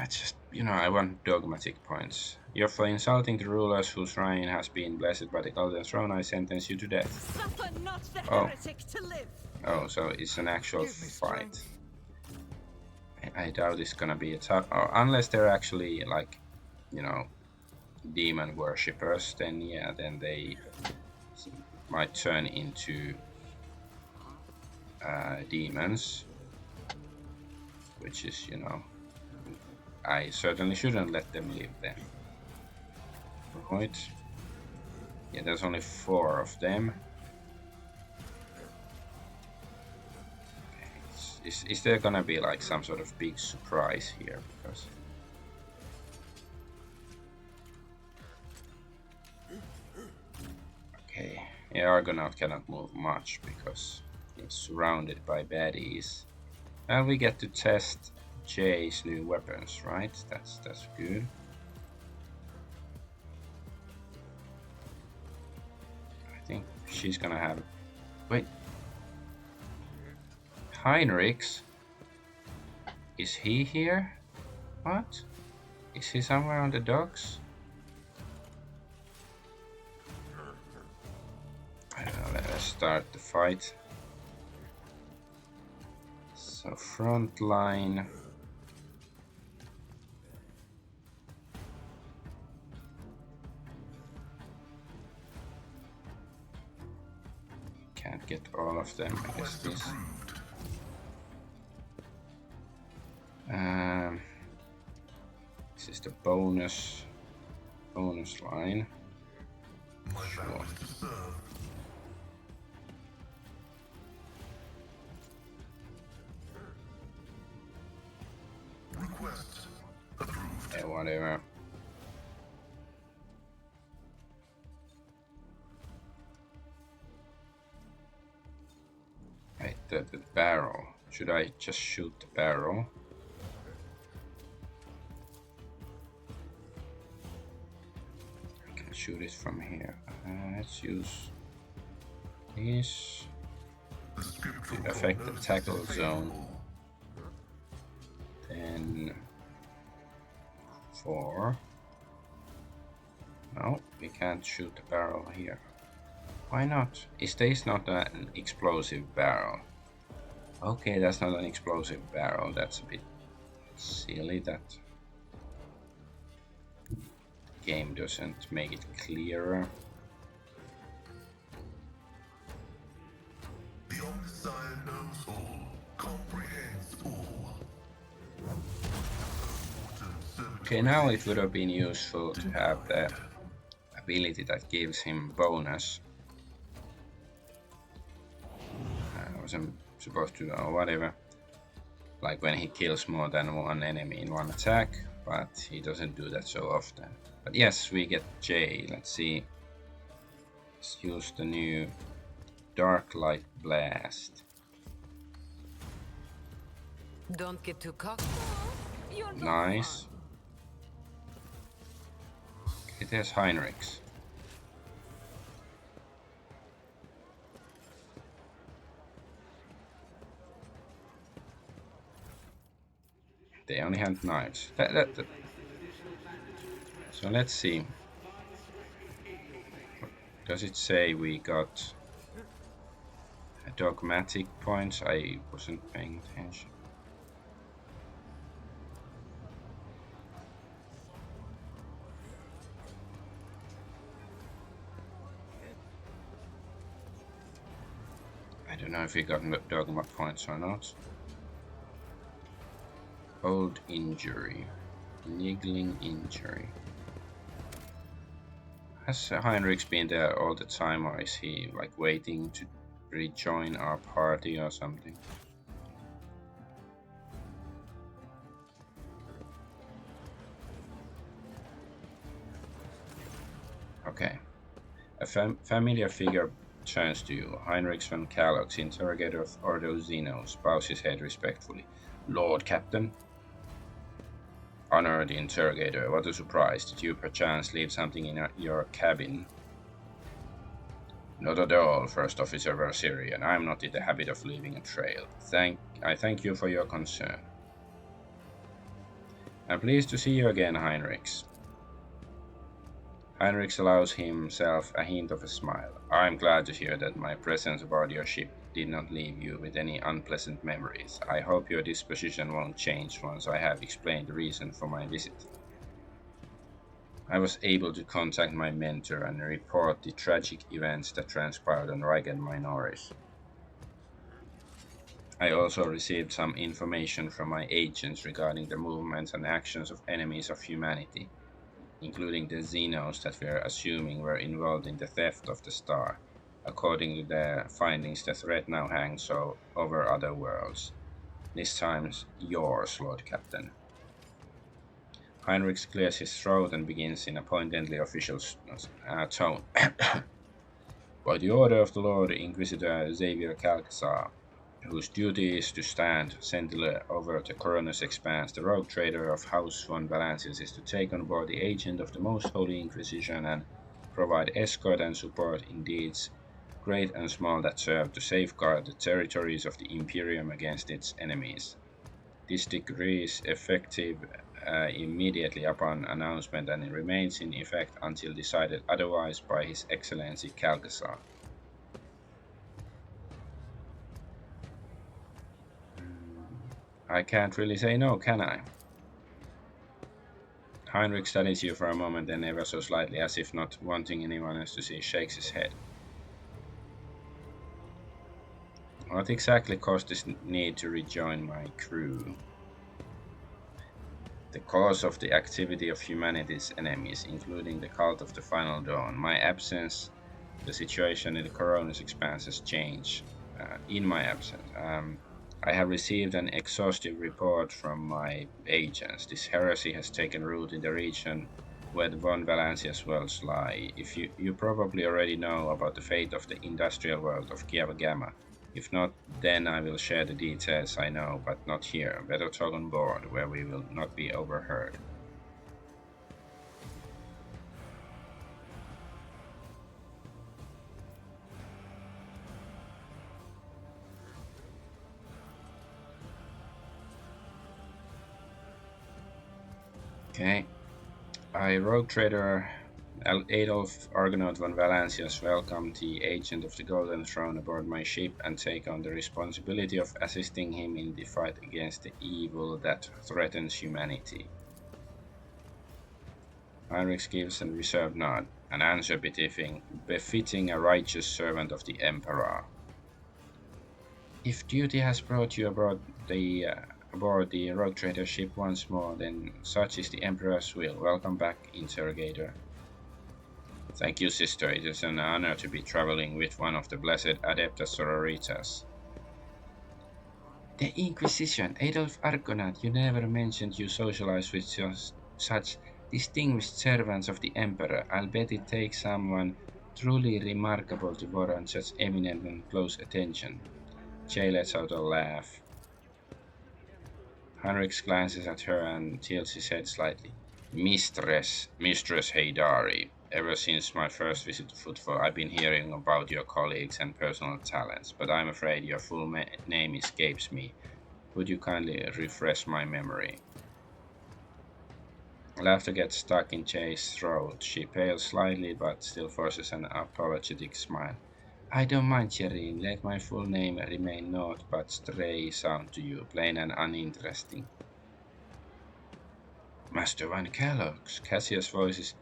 just, I want dogmatic points. You're for insulting the rulers whose reign has been blessed by the Golden Throne. I sentence you to death. Suffer not the heretic to live. Oh, so it's an actual fight. I doubt it's gonna be a tough, or unless they're actually like, demon worshippers. Then yeah, then they might turn into demons, which is I certainly shouldn't let them live then. Right? Yeah, there's only 4 of them. Is there gonna be like some sort of big surprise here? Because okay, yeah, Argonaut cannot move much because he's surrounded by baddies. And we get to test Jay's new weapons, right? That's good. I think she's gonna have... Wait. Heinrichs? Is he here? What? Is he somewhere on the docks? I don't know, let us start the fight. So front line. Can't get all of them, I guess this. This is the bonus line. Sure. Request approved. Yeah, whatever. Right, the barrel. Should I just shoot the barrel? Shoot it from here. Let's use this to affect the tackle zone. Then 4. No, we can't shoot the barrel here. Why not? Is this not an explosive barrel? Okay, that's not an explosive barrel. That's a bit silly. That game doesn't make it clearer. The Omniscient knows all, comprehends all. Okay, now it would have been useful to have the ability that gives him bonus. I wasn't supposed to, or whatever. Like when he kills more than one enemy in one attack, but he doesn't do that so often. But yes, we get J. Let's see. Let's use the new Dark Light Blast. Don't get too cocky. You're not Nice. It has Heinrichs. They only have knives. So let's see. Does it say we got dogmatic points? I wasn't paying attention. I don't know if we got dogma points or not. Old injury. Niggling injury. Has Heinrichs been there all the time, or is he like waiting to rejoin our party or something? Okay. A familiar figure turns to you. Heinrichs von Kalox, interrogator of Ordo Xenos, bows his head respectfully. Lord Captain? Honored interrogator, what a surprise. Did you perchance leave something in your cabin? Not at all, First Officer Versirian. I am not in the habit of leaving a trail. I thank you for your concern. I'm pleased to see you again, Heinrichs. Heinrichs allows himself a hint of a smile. I am glad to hear that my presence aboard your ship did not leave you with any unpleasant memories. I hope your disposition won't change once I have explained the reason for my visit. I was able to contact my mentor and report the tragic events that transpired on Ragged Minoris. I also received some information from my agents regarding the movements and actions of enemies of humanity, including the Xenos that we are assuming were involved in the theft of the star. According to their findings, the threat now hangs over other worlds. This time yours, Lord Captain. Heinrichs clears his throat and begins in a pointedly official tone. By the order of the Lord Inquisitor Xavier Calcasar, whose duty is to stand sentinel over the Coroner's Expanse, the rogue trader of House von Valancius is to take on board the agent of the Most Holy Inquisition and provide escort and support in deeds great and small that serve to safeguard the territories of the Imperium against its enemies. This decree is effective immediately upon announcement, and it remains in effect until decided otherwise by His Excellency Calcasar. I can't really say no, can I? Heinrich studies you for a moment, then ever so slightly, as if not wanting anyone else to see, shakes his head. What exactly caused this need to rejoin my crew? The cause of the activity of humanity's enemies, including the cult of the Final Dawn. My absence, the situation in the Coroner's Expanse has changed. In my absence, I have received an exhaustive report from my agents. This heresy has taken root in the region where the von Valancius worlds lie. If you probably already know about the fate of the industrial world of Kiev Gamma. If not, then I will share the details I know, but not here. Better talk on board, where we will not be overheard. Okay. I, rogue trader Adolf Argonaut von Valancius, welcome the agent of the Golden Throne aboard my ship and take on the responsibility of assisting him in the fight against the evil that threatens humanity. Heinrich gives a reserved nod, an answer befitting a righteous servant of the Emperor. If duty has brought you aboard the aboard the rogue trader ship once more, then such is the Emperor's will. Welcome back, Interrogator. Thank you, sister. It is an honor to be traveling with one of the blessed Adeptus Sororitas. The Inquisition, Adolf Argonaut, you never mentioned you socialized with such distinguished servants of the Emperor. I'll bet it takes someone truly remarkable to warrant such eminent and close attention. Jay lets out a laugh. Henrik glances at her and tilts his head slightly. Mistress Haydari. Ever since my first visit to Footfall, I've been hearing about your colleagues and personal talents, but I'm afraid your full name escapes me. Would you kindly refresh my memory? Laughter gets stuck in Jay's throat. She pales slightly, but still forces an apologetic smile. I don't mind, Cherin. Let my full name remain naught but stray sound to you, plain and uninteresting. Master Van Kellogg's. Cassia's voice is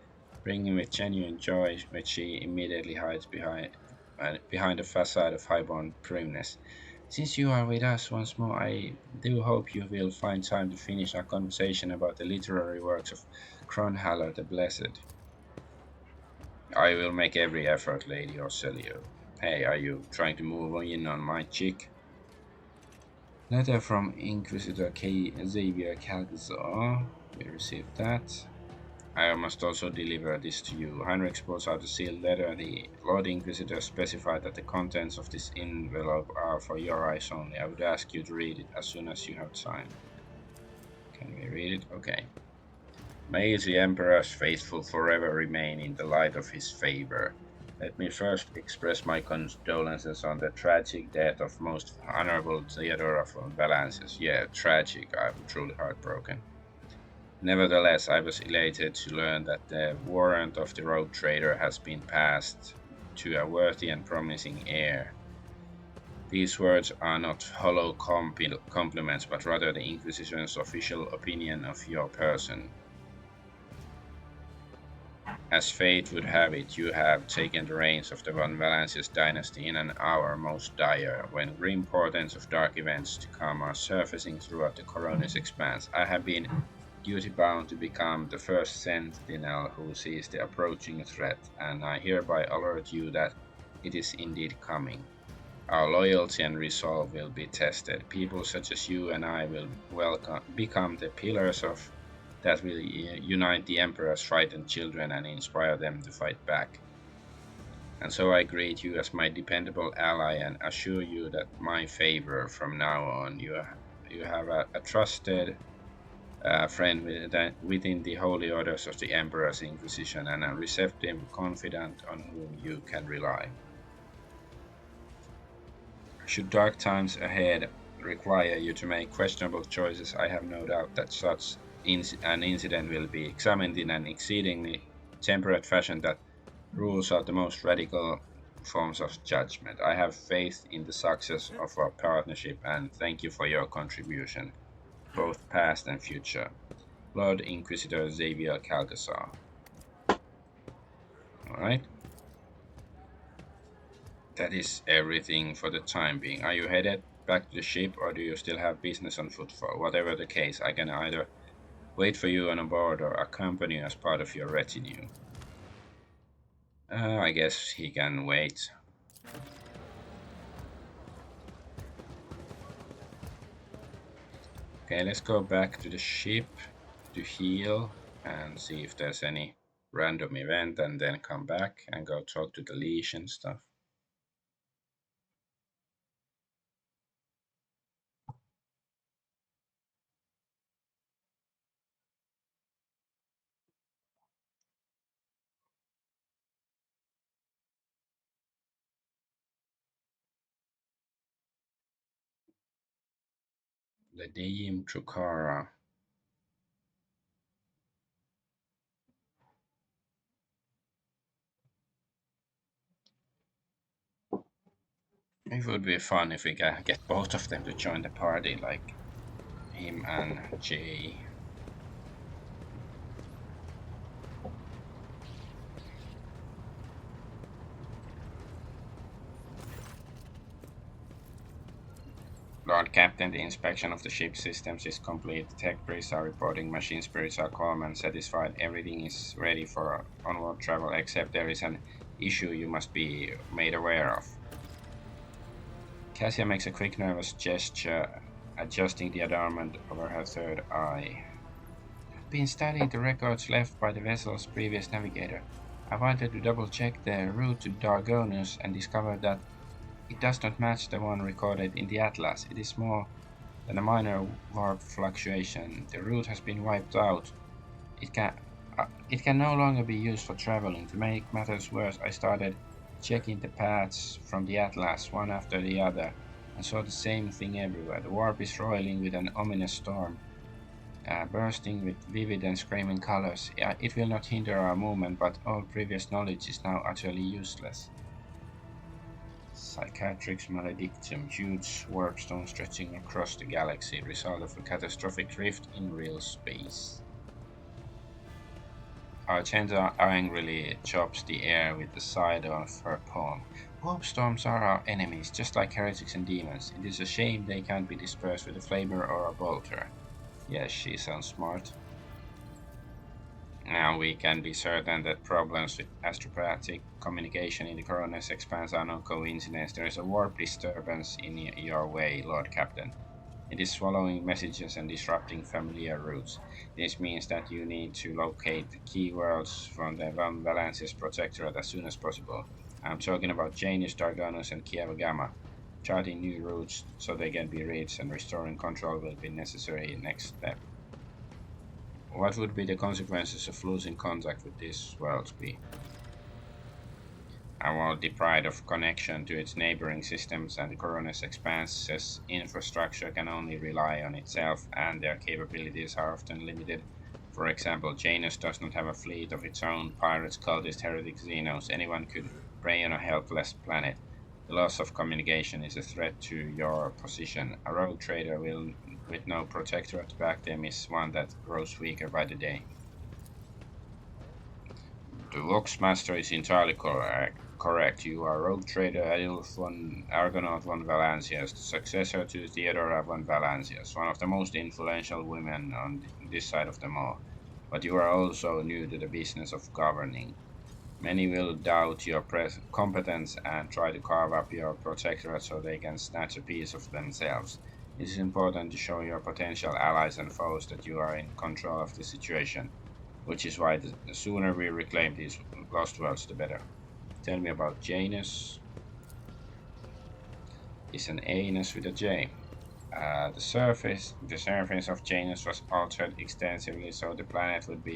ringing with genuine joy, which she immediately hides behind a facade of highborn primness. Since you are with us once more, I do hope you will find time to finish our conversation about the literary works of Cronhaller the Blessed. I will make every effort, Lady Orselio. Hey, are you trying to move in on my chick? Letter from Inquisitor K. Xavier Calgazor. We received that. I must also deliver this to you. Heinrich pulls out a sealed letter. The Lord Inquisitor specified that the contents of this envelope are for your eyes only. I would ask you to read it as soon as you have time. Can we read it? Okay. May the Emperor's faithful forever remain in the light of his favor. Let me first express my condolences on the tragic death of most honorable Theodore of Valences. Yeah, tragic. I'm truly heartbroken. Nevertheless, I was elated to learn that the warrant of the rogue trader has been passed to a worthy and promising heir. These words are not hollow compliments, but rather the Inquisition's official opinion of your person. As fate would have it, you have taken the reins of the Von Valancius dynasty in an hour most dire, when grim portents of dark events to come are surfacing throughout the Coronis expanse. I have been duty-bound to become the first sentinel who sees the approaching threat, and I hereby alert you that it is indeed coming. Our loyalty and resolve will be tested. People such as you and I will become the pillars of that will unite the Emperor's frightened children and inspire them to fight back. And so I greet you as my dependable ally and assure you that my favor from now on. You have a trusted friend within the holy orders of the Emperor's Inquisition and a receptive confidant on whom you can rely. Should dark times ahead require you to make questionable choices, I have no doubt that such an incident will be examined in an exceedingly temperate fashion that rules out the most radical forms of judgment. I have faith in the success of our partnership and thank you for your contribution, both past and future. Lord Inquisitor Xavier Calgazar. Alright. That is everything for the time being. Are you headed back to the ship or do you still have business on Footfall? Whatever the case, I can either wait for you on board or accompany you as part of your retinue. I guess he can wait. Okay, let's go back to the ship to heal and see if there's any random event and then come back and go talk to the leash and stuff. The Deim Trukara. It would be fun if we can get both of them to join the party, like him and Jay. Lord Captain, the inspection of the ship's systems is complete. The tech priests are reporting, machine spirits are calm and satisfied. Everything is ready for onward travel, except there is an issue you must be made aware of. Cassia makes a quick nervous gesture, adjusting the adornment over her third eye. I've been studying the records left by the vessel's previous navigator. I wanted to double check the route to Dargonus and discovered that it does not match the one recorded in the atlas. It is more than a minor warp fluctuation. The route has been wiped out. It can no longer be used for traveling. To make matters worse, I started checking the paths from the atlas one after the other and saw the same thing everywhere. The warp is roiling with an ominous storm, bursting with vivid and screaming colors. It will not hinder our movement, but all previous knowledge is now utterly useless. Psychiatric's maledictum, huge warpstone stretching across the galaxy, result of a catastrophic rift in real space. Argenta angrily chops the air with the side of her palm. Warp storms are our enemies, just like heretics and demons. It is a shame they can't be dispersed with a flamer or a bolter. Yes, she sounds smart. Now we can be certain that problems with astropathic communication in the Coroner's Expanse are no coincidence. There is a warp disturbance in your way, Lord Captain. It is swallowing messages and disrupting familiar routes. This means that you need to locate the key worlds from the Van Valencia's protectorate as soon as possible. I'm talking about Janus, Dargonus, and Kieva Gamma. Charting new routes so they can be reached and restoring control will be necessary next step. What would be the consequences of losing contact with these worlds be? A world deprived of connection to its neighboring systems, and the Coroner's Expanse's infrastructure can only rely on itself, and their capabilities are often limited. For example, Janus does not have a fleet of its own. Pirates, cultists, heretics, xenos, anyone could prey on a helpless planet. The loss of communication is a threat to your position. A rogue trader with no protectorate to back them is one that grows weaker by the day. The Voxmaster is entirely correct. You are rogue trader Adolf von Argonaut von Valancias, the successor to Theodora von Valancias, one of the most influential women on this side of the Maw. But you are also new to the business of governing. Many will doubt your competence and try to carve up your protectorate so they can snatch a piece of themselves. It is important to show your potential allies and foes that you are in control of the situation, which is why the sooner we reclaim these lost worlds, the better. Tell me about Janus. It's an anus with a J. The surface of Janus was altered extensively so the planet would be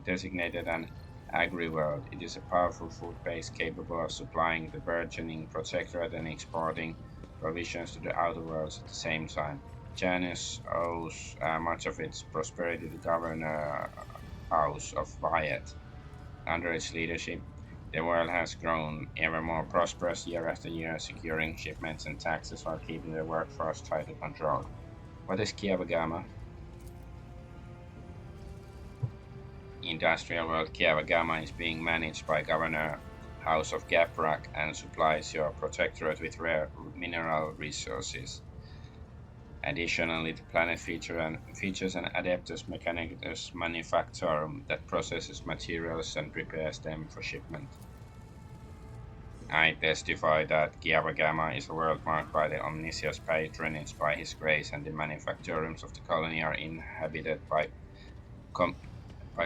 designated an agri-world. It is a powerful food base capable of supplying the burgeoning protectorate and exporting provisions to the outer worlds at the same time. Janus owes much of its prosperity to the governor house of Wyatt. Under its leadership, the world has grown ever more prosperous year after year, securing shipments and taxes while keeping the workforce tightly controlled. What is Kieva Gamma? Industrial world Kieva Gamma is being managed by Governor House of Gaprak and supplies your protectorate with rare mineral resources. Additionally, the planet features an Adeptus Mechanicus Manufactorum that processes materials and prepares them for shipment. I testify that Kieva Gamma is a world marked by the omniscience patronage by His Grace, and the manufactorums of the colony are inhabited by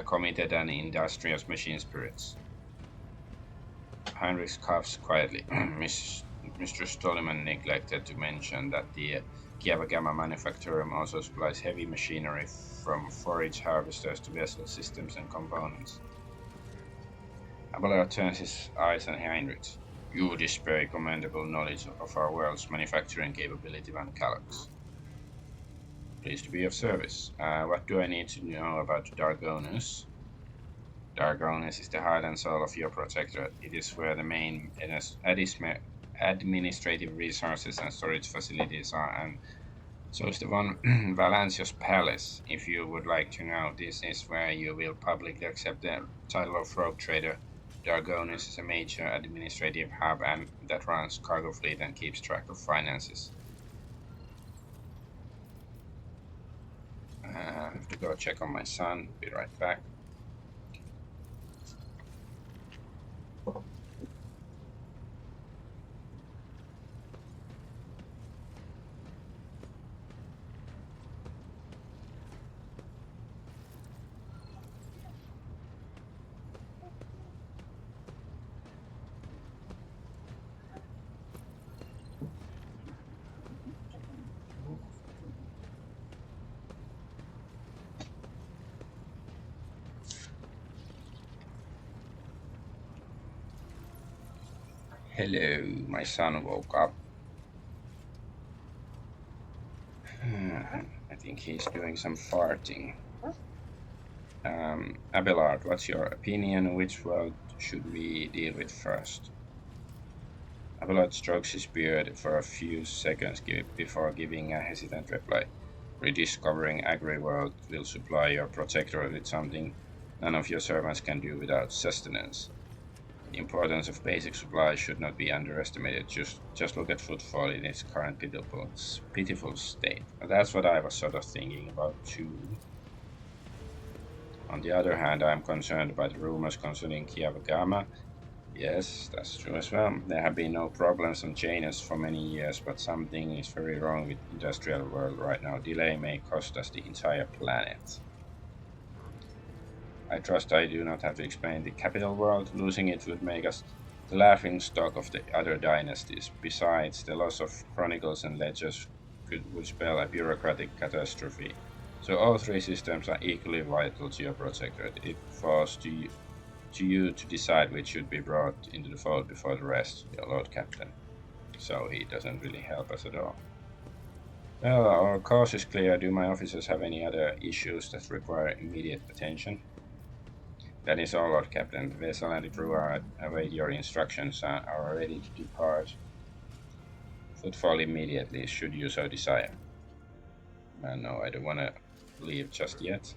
committed and industrious machine spirits. Heinrich coughs quietly. Mr. Stolliman neglected to mention that the Kieva Gamma Manufactorum also supplies heavy machinery from forage harvesters to vessel systems and components. Abelard turns his eyes on Heinrich. You display commendable knowledge of our world's manufacturing capability, Van Calax. Pleased to be of service. What do I need to know about Dargonus? Dargonus is the heart and soul of your protectorate. It is where the main administrative resources and storage facilities are, and so is the Von Valancios Palace. If you would like to know, this is where you will publicly accept the title of rogue trader. Dargonus is a major administrative hub and that runs cargo fleet and keeps track of finances. have to go check on my son. Be right back. Hello, my son woke up. I think he's doing some farting. Abelard, what's your opinion? Which world should we deal with first? Abelard strokes his beard for a few seconds before giving a hesitant reply. Rediscovering Agri-World will supply your protectorate with something none of your servants can do without sustenance. The importance of basic supplies should not be underestimated. Just look at Footfall in its current pitiful state. And that's what I was sort of thinking about too. On the other hand, I am concerned by the rumors concerning Kiavagama. Yes, that's true as well. There have been no problems on Janus for many years, but something is very wrong with industrial world right now. Delay may cost us the entire planet. I trust I do not have to explain the capital world. Losing it would make us the laughing stock of the other dynasties. Besides, the loss of chronicles and ledgers would spell a bureaucratic catastrophe. So all three systems are equally vital to your protectorate. It falls to you to decide which should be brought into the fold before the rest, your Lord Captain. So he doesn't really help us at all. Well, our course is clear. Do my officers have any other issues that require immediate attention? That is all, Lord Captain. The vessel and the crew await your instructions and are ready to depart. Footfall immediately, should you so desire. No, I don't want to leave just yet.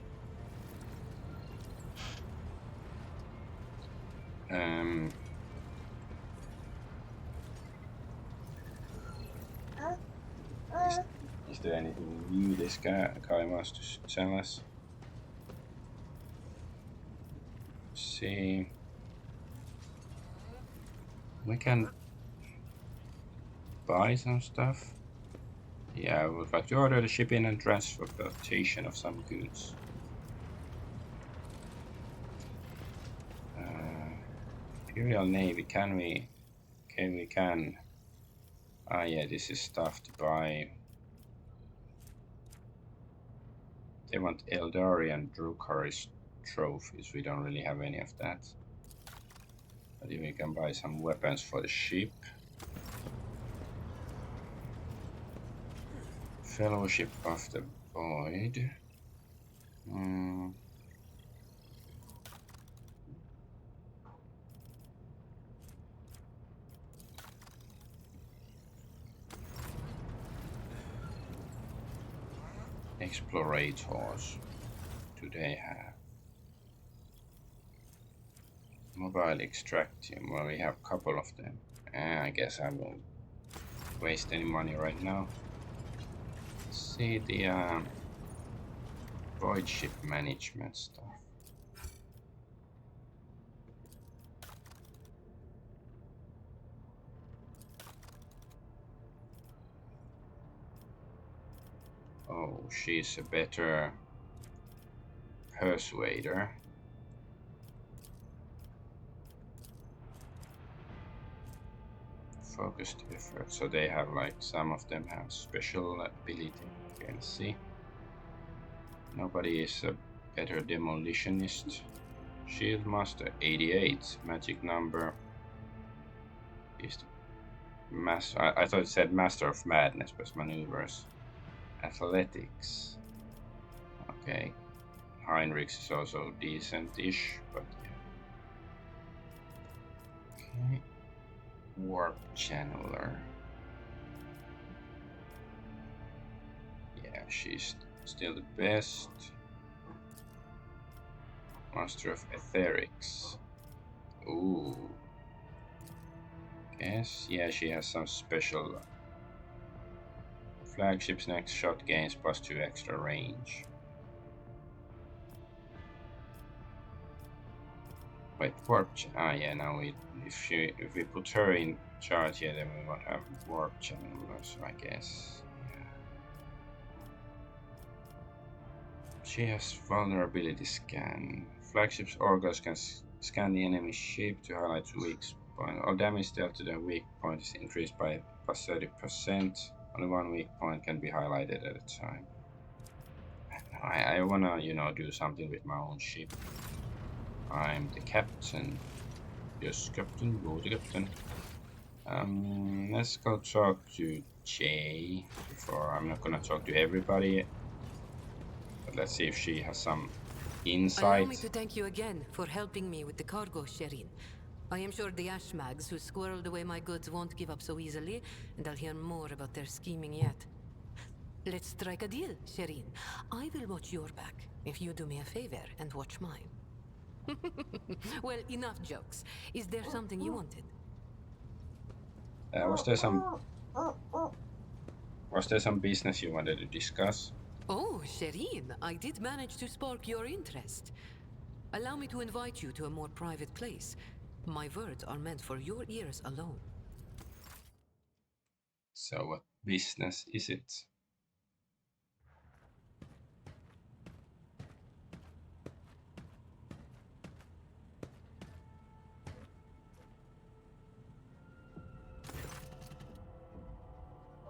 Is there anything new this guy wants to tell us? Let's see. We can buy some stuff. Yeah, I would like to order the shipping and transportation of some goods. Imperial Navy, can we? Okay, we can. Ah, yeah, this is stuff to buy. They want Eldarian Drukhari's trophies. We don't really have any of that. But if we can buy some weapons for the ship. Fellowship of the Void. Explorators. Do they have? Mobile extraction. Well, we have a couple of them. I guess I won't waste any money right now. Let's see the void ship management stuff. Oh, she's a better persuader. Focused effort. So they have like some of them have special ability. You can see. Nobody is a better demolitionist. Shield Master 88. Magic number is the master. I thought it said Master of Madness, but maneuvers. Athletics. Okay. Heinrichs is also decent-ish, but yeah. Okay. Warp Channeler. Yeah, she's still the best. Master of Etherics. Ooh. Guess, yeah, she has some special. Flagship's next shot gains +2 extra range. Wait, warp. Yeah. Now if we put her in charge, yeah, then we won't have warp channels, I guess. Yeah. She has vulnerability scan. Flagships Orgos can scan the enemy ship to highlight weak point. All damage dealt to the weak point is increased by plus 30%. Only one weak point can be highlighted at a time. I wanna, do something with my own ship. I'm the captain. Yes, captain. Go the captain. Let's go talk to Jay before. I'm not gonna talk to everybody, but let's see if she has some Allow me insight. to thank you again for helping me with the cargo, Sherin. I am sure the Ashmags who squirreled away my goods won't give up so easily, and I'll hear more about their scheming yet. Let's strike a deal, Sherin. I will watch your back if you do me a favor and watch mine. Well, enough jokes. Is there something you wanted? Was there some business you wanted to discuss? Oh, Sherin, I did manage to spark your interest. Allow me to invite you to a more private place. My words are meant for your ears alone. So what business is it?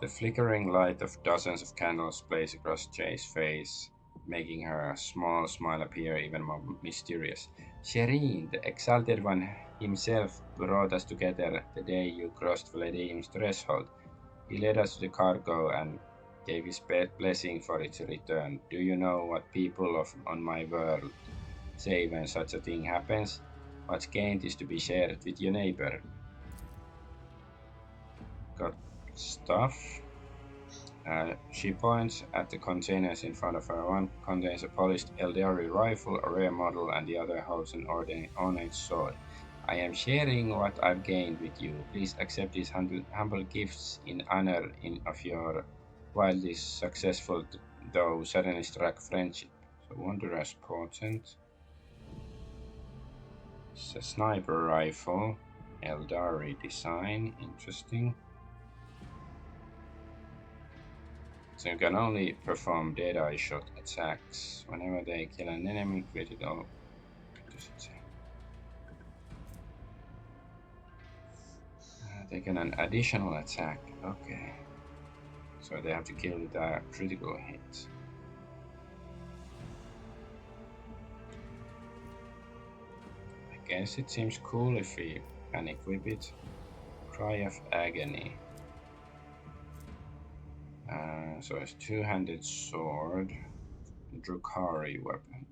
The flickering light of dozens of candles plays across Jay's face, making her small smile appear even more mysterious. Shireen, the Exalted One himself, brought us together the day you crossed Vladim's threshold. He led us to the cargo and gave his blessing for its return. Do you know what people on my world say when such a thing happens? What's gained is to be shared with your neighbor. Got stuff? She points at the containers in front of her. One contains a polished Eldari rifle, a rare model, and the other holds an ornate sword. I am sharing what I've gained with you. Please accept these humble gifts in honor of your wildly successful, though suddenly struck friendship. So wondrous potent. It's a sniper rifle, Eldari design, interesting. So you can only perform dead-eye shot attacks whenever they kill an enemy critical. They get an additional attack. Okay. So they have to kill with a critical hit. I guess it seems cool if we can equip it. Cry of Agony. So it's two-handed sword. Drukhari weapon.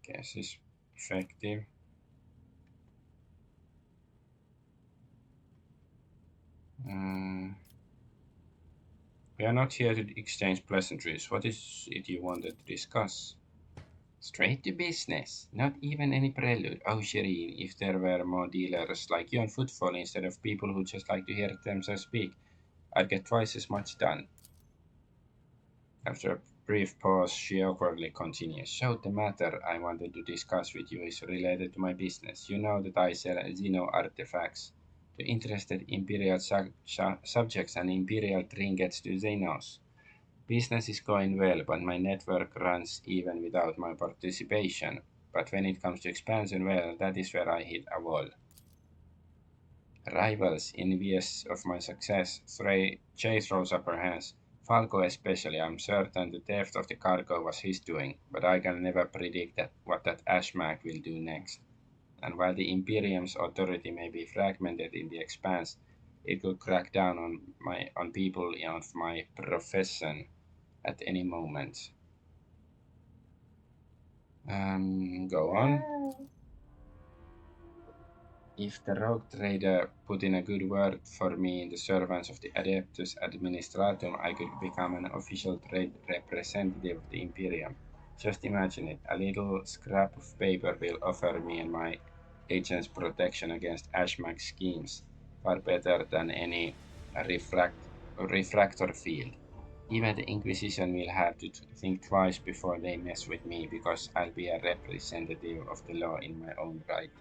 Guess it's effective. We are not here to exchange pleasantries. What is it you wanted to discuss? Straight to business. Not even any prelude. Oh, Shireen, if there were more dealers like you on Footfall instead of people who just like to hear themselves speak, I'd get twice as much done. After a brief pause, she awkwardly continues. So the matter I wanted to discuss with you is related to my business. You know that I sell Xeno artifacts to interested Imperial subjects and Imperial trinkets to Xenos. Business is going well, but my network runs even without my participation. But when it comes to expansion, well, that is where I hit a wall. Rivals envious of my success. Jay throws up her hands. Falco especially, I'm certain the theft of the cargo was his doing, but I can never predict what that Ashmak will do next. And while the Imperium's authority may be fragmented in the expanse, it could crack down on people of my profession at any moment. Go on. If the rogue trader put in a good word for me in the servants of the Adeptus Administratum, I could become an official trade representative of the Imperium. Just imagine it. A little scrap of paper will offer me and my agents protection against Ashmak schemes, far better than any refractor field. Even the Inquisition will have to think twice before they mess with me, because I'll be a representative of the law in my own right.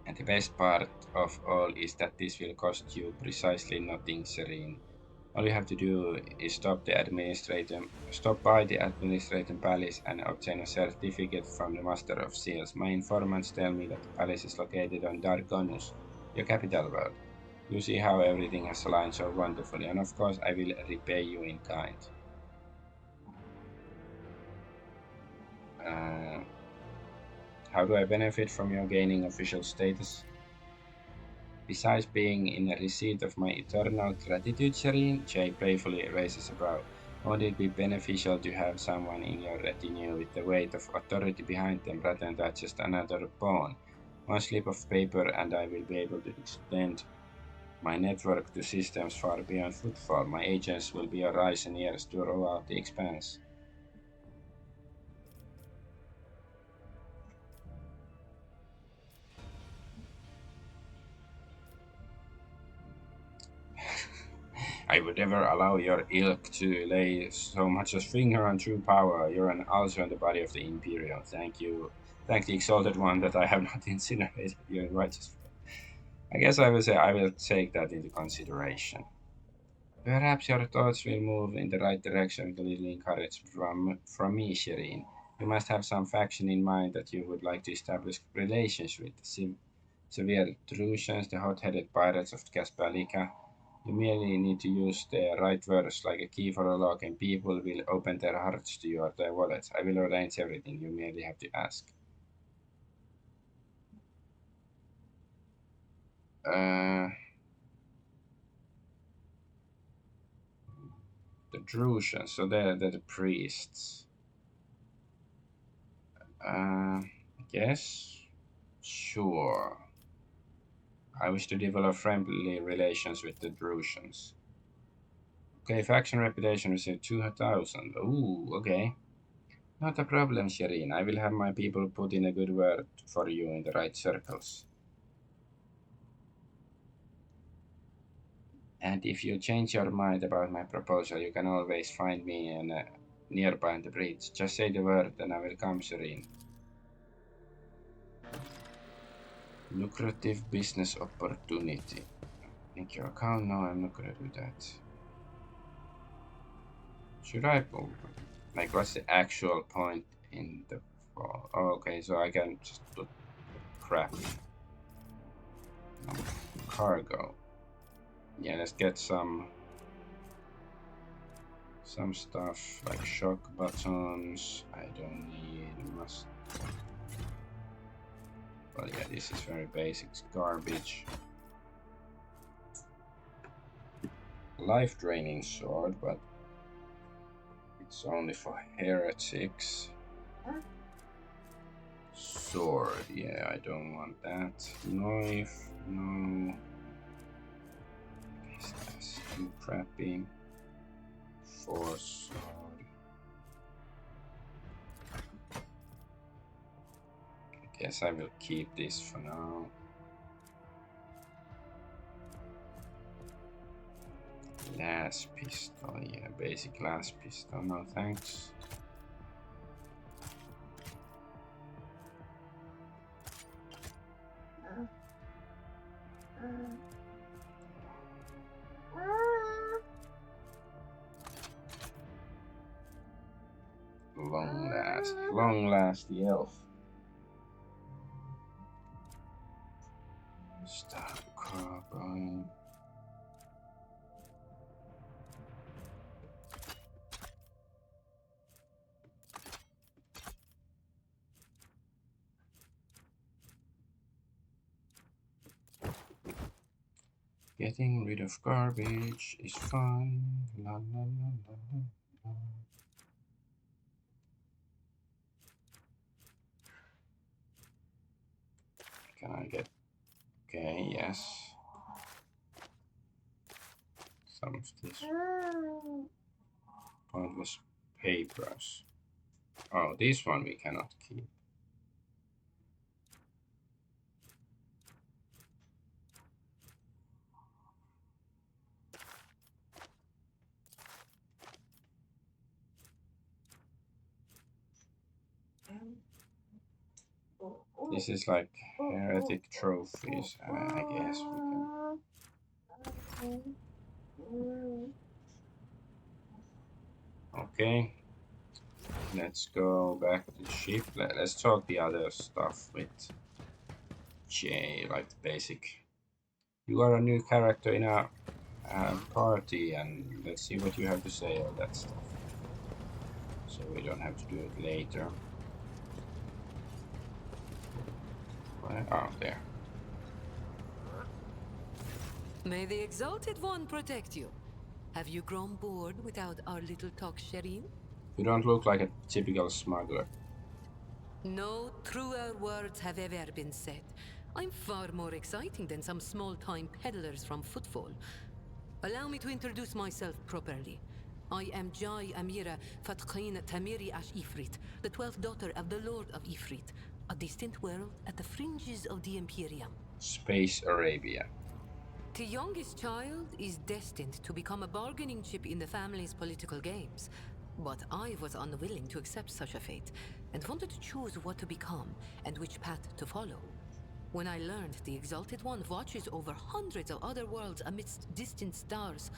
And the best part of all is that this will cost you precisely nothing, Serene. All you have to do is stop by the Administrator Palace and obtain a certificate from the Master of Seals. My informants tell me that the palace is located on Dargonus, your capital world. You see how everything has aligned so wonderfully, and of course I will repay you in kind. How do I benefit from your gaining official status? Besides being in receipt of my eternal gratitude, Serene, Jay playfully raises a brow. Won't it be beneficial to have someone in your retinue with the weight of authority behind them rather than just another pawn? One slip of paper and I will be able to extend my network to systems far beyond footfall. My agents will be your eyes and ears throughout the expanse. I would never allow your ilk to lay so much as finger on true power. You're an ulcer in the body of the Imperium. Thank you. Thank the Exalted One that I have not incinerated you in righteous. I guess I will say I will take that into consideration. Perhaps your thoughts will move in the right direction with a little encouragement from me, Shireen. You must have some faction in mind that you would like to establish relations with. Severe Trucians, the hot-headed pirates of Caspalica. You merely need to use the right words like a key for a lock, and people will open their hearts to you or their wallets. I will arrange everything. You merely have to ask. Uh, the Drusians, so they're the priests. I guess. Sure. I wish to develop friendly relations with the Drusians. Okay, faction reputation received 2,000. Ooh, okay. Not a problem, Shireen. I will have my people put in a good word for you in the right circles. And if you change your mind about my proposal, you can always find me nearby on the bridge. Just say the word and I will come, Shireen. Lucrative business opportunity. Link your account? No, I'm not gonna do that. Should I? Like, what's the actual point in the fall? Oh, okay, so I can just put crap. Cargo. Yeah, let's get some stuff like shock buttons. I don't need must. Well, yeah, this is very basic garbage. Life draining sword, but it's only for heretics. Sword, yeah, I don't want that. Knife, no. I guess that's too crappy. Force sword. I guess I will keep this for now. Glass pistol, yeah, basic glass pistol, no thanks. Long last the elf. Start carbine. Getting rid of garbage is fun. La, la, la, la, la. Can I get? Okay, yes. Some of this pointless papers. Oh, this one we cannot keep. This is like heretic trophies, I guess we can. Okay, let's go back to the ship. Let's talk the other stuff with Jay, like the basic. You are a new character in a party, and let's see what you have to say all that stuff. So we don't have to do it later. Oh, there. May the Exalted One protect you. Have you grown bored without our little talk, Shireen? You don't look like a typical smuggler. No truer words have ever been said. I'm far more exciting than some small-time peddlers from Footfall. Allow me to introduce myself properly. I am Jai Amira Fatqin Tamiri Ash Ifrit, the 12th daughter of the Lord of Ifrit, a distant world at the fringes of the Imperium. Space Arabia. The youngest child is destined to become a bargaining chip in the family's political games. But I was unwilling to accept such a fate, and wanted to choose what to become and which path to follow. When I learned the Exalted One watches over hundreds of other worlds amidst distant stars,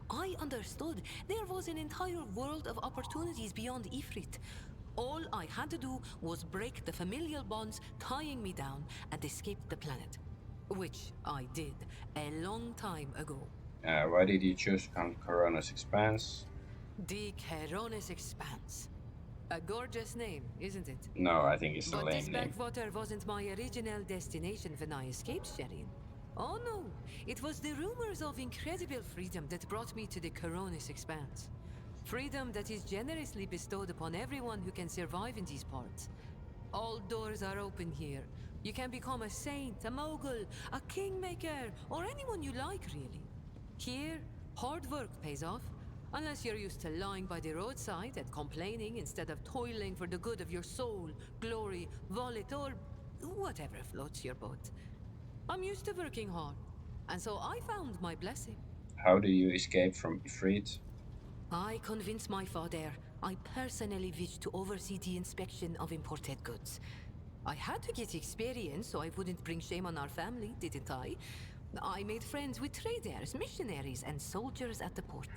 I understood there was an entire world of opportunities beyond Ifrit. All I had to do was break the familial bonds tying me down and escape the planet. Which I did a long time ago. Why did you choose Corona's Expanse? The Keronis Expanse. A gorgeous name, isn't it? No, I think it's a But this lame name. backwater wasn't my original destination when I escaped, Sherin. Oh no, it was the rumors of incredible freedom that brought me to the Keronis Expanse. Freedom that is generously bestowed upon everyone who can survive in these parts. All doors are open here. You can become a saint, a mogul, a kingmaker, or anyone you like, really. Here, hard work pays off. Unless you're used to lying by the roadside and complaining instead of toiling for the good of your soul, glory, wallet, or whatever floats your boat. I'm used to working hard, and so I found my blessing. How do you escape from Ifrit? I convinced my father I personally wished to oversee the inspection of imported goods. I had to get experience so I wouldn't bring shame on our family, didn't I? I made friends with traders, missionaries, and soldiers at the port.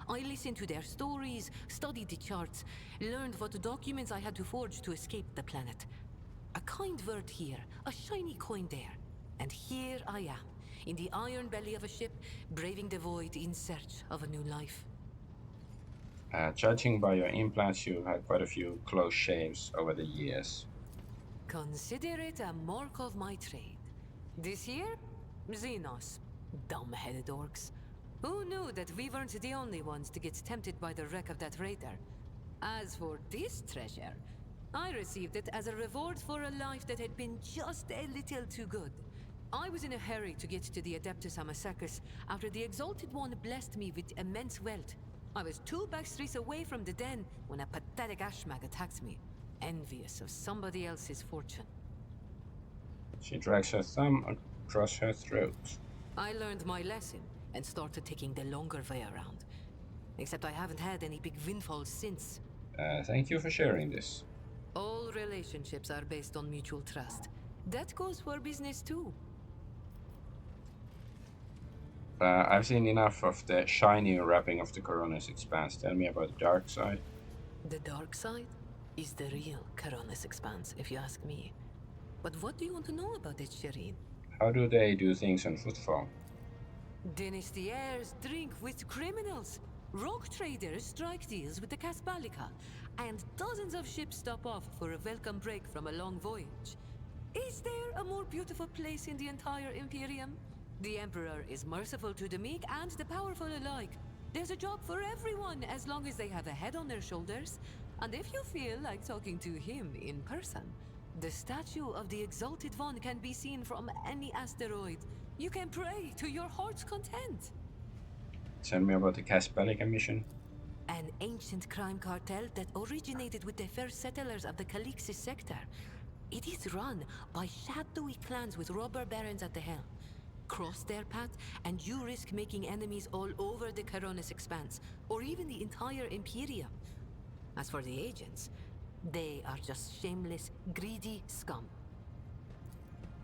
I listened to their stories, studied the charts, learned what documents I had to forge to escape the planet. A kind word here, a shiny coin there. And here I am, in the iron belly of a ship, braving the void in search of a new life. Judging by your implants, you've had quite a few close shaves over the years. Consider it a mark of my trade. This year, Xenos. Dumb-headed orcs. Who knew that we weren't the only ones to get tempted by the wreck of that raider? As for this treasure, I received it as a reward for a life that had been just a little too good. I was in a hurry to get to the Adeptus Amasacus after the Exalted One blessed me with immense wealth. I was 2 backstreets away from the den when a pathetic ashmag attacked me, envious of somebody else's fortune. She drags her thumb across her throat. I learned my lesson and started taking the longer way around. Except I haven't had any big windfalls since. Thank you for sharing this. All relationships are based on mutual trust. That goes for business too. I've seen enough of the shiny wrapping of the Corona's Expanse. Tell me about the dark side. The dark side is the real Keronis Expanse, if you ask me. But what do you want to know about it, Shireen? How do they do things on Footfall? Dynastiers drink with criminals. Rogue traders strike deals with the Casbalica. And dozens of ships stop off for a welcome break from a long voyage. Is there a more beautiful place in the entire Imperium? The Emperor is merciful to the meek and the powerful alike. There's a job for everyone as long as they have a head on their shoulders. And if you feel like talking to him in person, the statue of the Exalted One can be seen from any asteroid. You can pray to your heart's content. Tell me about the Casbalica mission. An ancient crime cartel that originated with the first settlers of the Calixis sector. It is run by shadowy clans with robber barons at the helm. Cross their path, and you risk making enemies all over the Keronis Expanse, or even the entire Imperium. As for the agents, they are just shameless, greedy scum.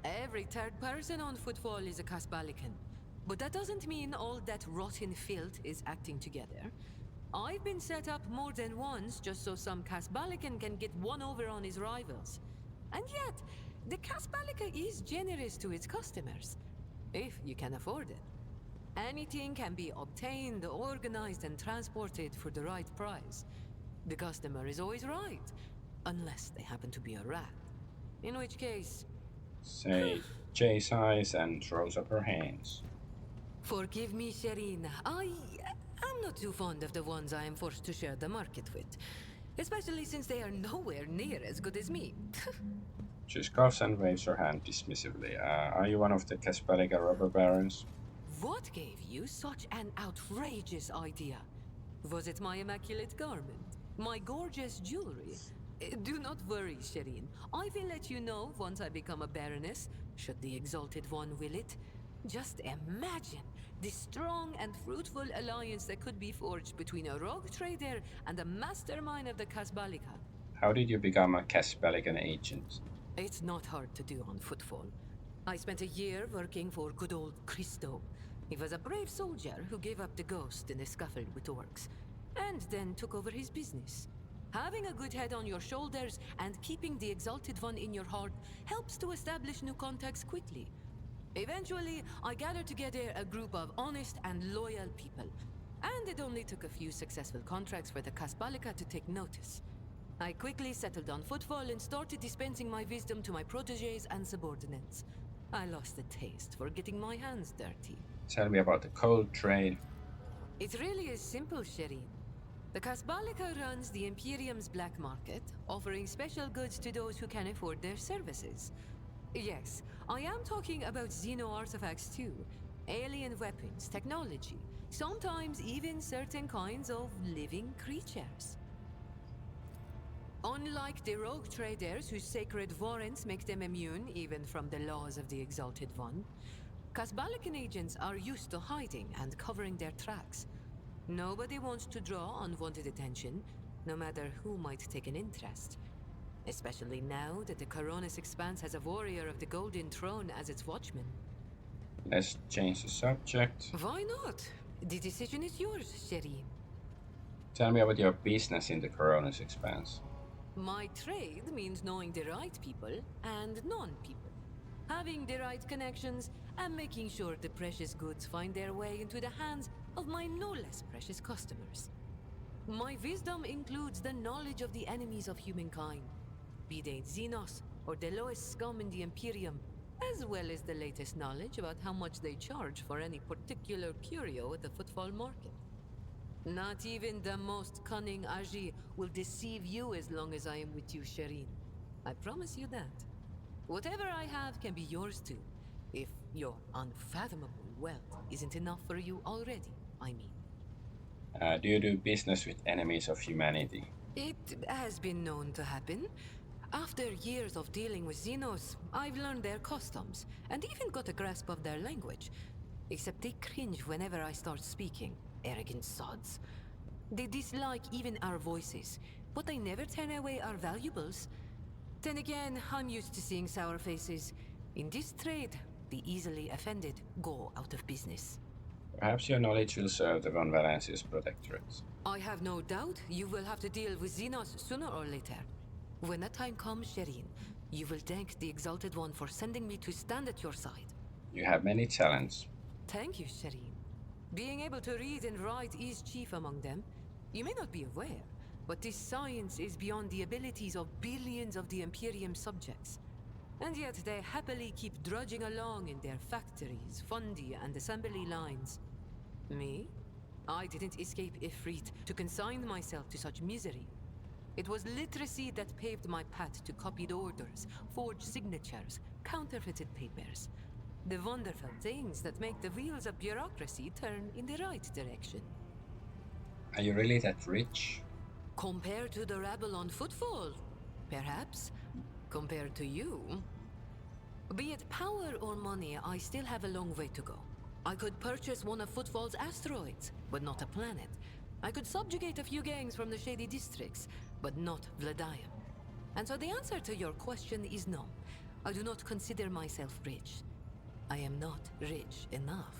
Every third person on Footfall is a Casbalican. But that doesn't mean all that rotten filth is acting together. I've been set up more than once just so some Casbalican can get one over on his rivals. And yet, the Casbalica is generous to its customers, if you can afford it. Anything can be obtained, organized, and transported for the right price. The customer is always right, unless they happen to be a rat. In which case... Say, Jay sighs and throws up her hands. Forgive me, Shireen. I'm not too fond of the ones I am forced to share the market with. Especially since they are nowhere near as good as me. She scoffs and waves her hand dismissively. Are you one of the Caspalica robber barons? What gave you such an outrageous idea? Was it my immaculate garment? My gorgeous jewelry? Do not worry, Shireen. I will let you know once I become a baroness, should the Exalted One will it. Just imagine the strong and fruitful alliance that could be forged between a rogue trader and a mastermind of the Casbalica. How did you become a Caspalican agent? It's not hard to do on Footfall. I spent a year working for good old Christo. He was a brave soldier who gave up the ghost in a scuffle with orcs, and then took over his business. Having a good head on your shoulders and keeping the Exalted One in your heart helps to establish new contacts quickly. Eventually, I gathered together a group of honest and loyal people, and it only took a few successful contracts for the Casbalica to take notice. I quickly settled on Footfall and started dispensing my wisdom to my protégés and subordinates. I lost the taste for getting my hands dirty. Tell me about the cold trade. It really is simple, Shireen. The Casbalica runs the Imperium's black market, offering special goods to those who can afford their services. Yes, I am talking about Xeno artifacts too. Alien weapons, technology, sometimes even certain kinds of living creatures. Unlike the rogue traders whose sacred warrants make them immune even from the laws of the Exalted One, Casbalican agents are used to hiding and covering their tracks. Nobody wants to draw unwanted attention, no matter who might take an interest. Especially now that the Coronis Expanse has a warrior of the Golden Throne as its watchman. Let's change the subject. Why not? The decision is yours, Shireen. Tell me about your business in the Coronis Expanse. My trade means knowing the right people and non-people. Having the right connections and making sure the precious goods find their way into the hands of my no less precious customers. My wisdom includes the knowledge of the enemies of humankind, be they Xenos or the lowest scum in the Imperium, as well as the latest knowledge about how much they charge for any particular curio at the Footfall market. Not even the most cunning Aji will deceive you as long as I am with you, Shireen. I promise you that. Whatever I have can be yours too, if your unfathomable wealth isn't enough for you already, I mean. Do you do business with enemies of humanity? It has been known to happen. After years of dealing with Xenos, I've learned their customs, and even got a grasp of their language. Except they cringe whenever I start speaking. Arrogant sods. They dislike even our voices, but they never turn away our valuables. Then again, I'm used to seeing sour faces. In this trade, the easily offended go out of business. Perhaps your knowledge will serve the Von Valencia's protectorate. I have no doubt you will have to deal with Xenos sooner or later. When that time comes, Shireen, you will thank the Exalted One for sending me to stand at your side. You have many talents. Thank you, Shireen. Being able to read and write is chief among them. You may not be aware, but this science is beyond the abilities of billions of the Imperium subjects. And yet they happily keep drudging along in their factories, fundi, and assembly lines. Me? I didn't escape Ifrit to consign myself to such misery. It was literacy that paved my path to copied orders, forged signatures, counterfeited papers. The wonderful things that make the wheels of bureaucracy turn in the right direction. Are you really that rich? Compared to the rabble on Footfall, perhaps. Compared to you. Be it power or money, I still have a long way to go. I could purchase one of Footfall's asteroids, but not a planet. I could subjugate a few gangs from the shady districts, but not Vladaya. And so the answer to your question is no. I do not consider myself rich. I am not rich enough.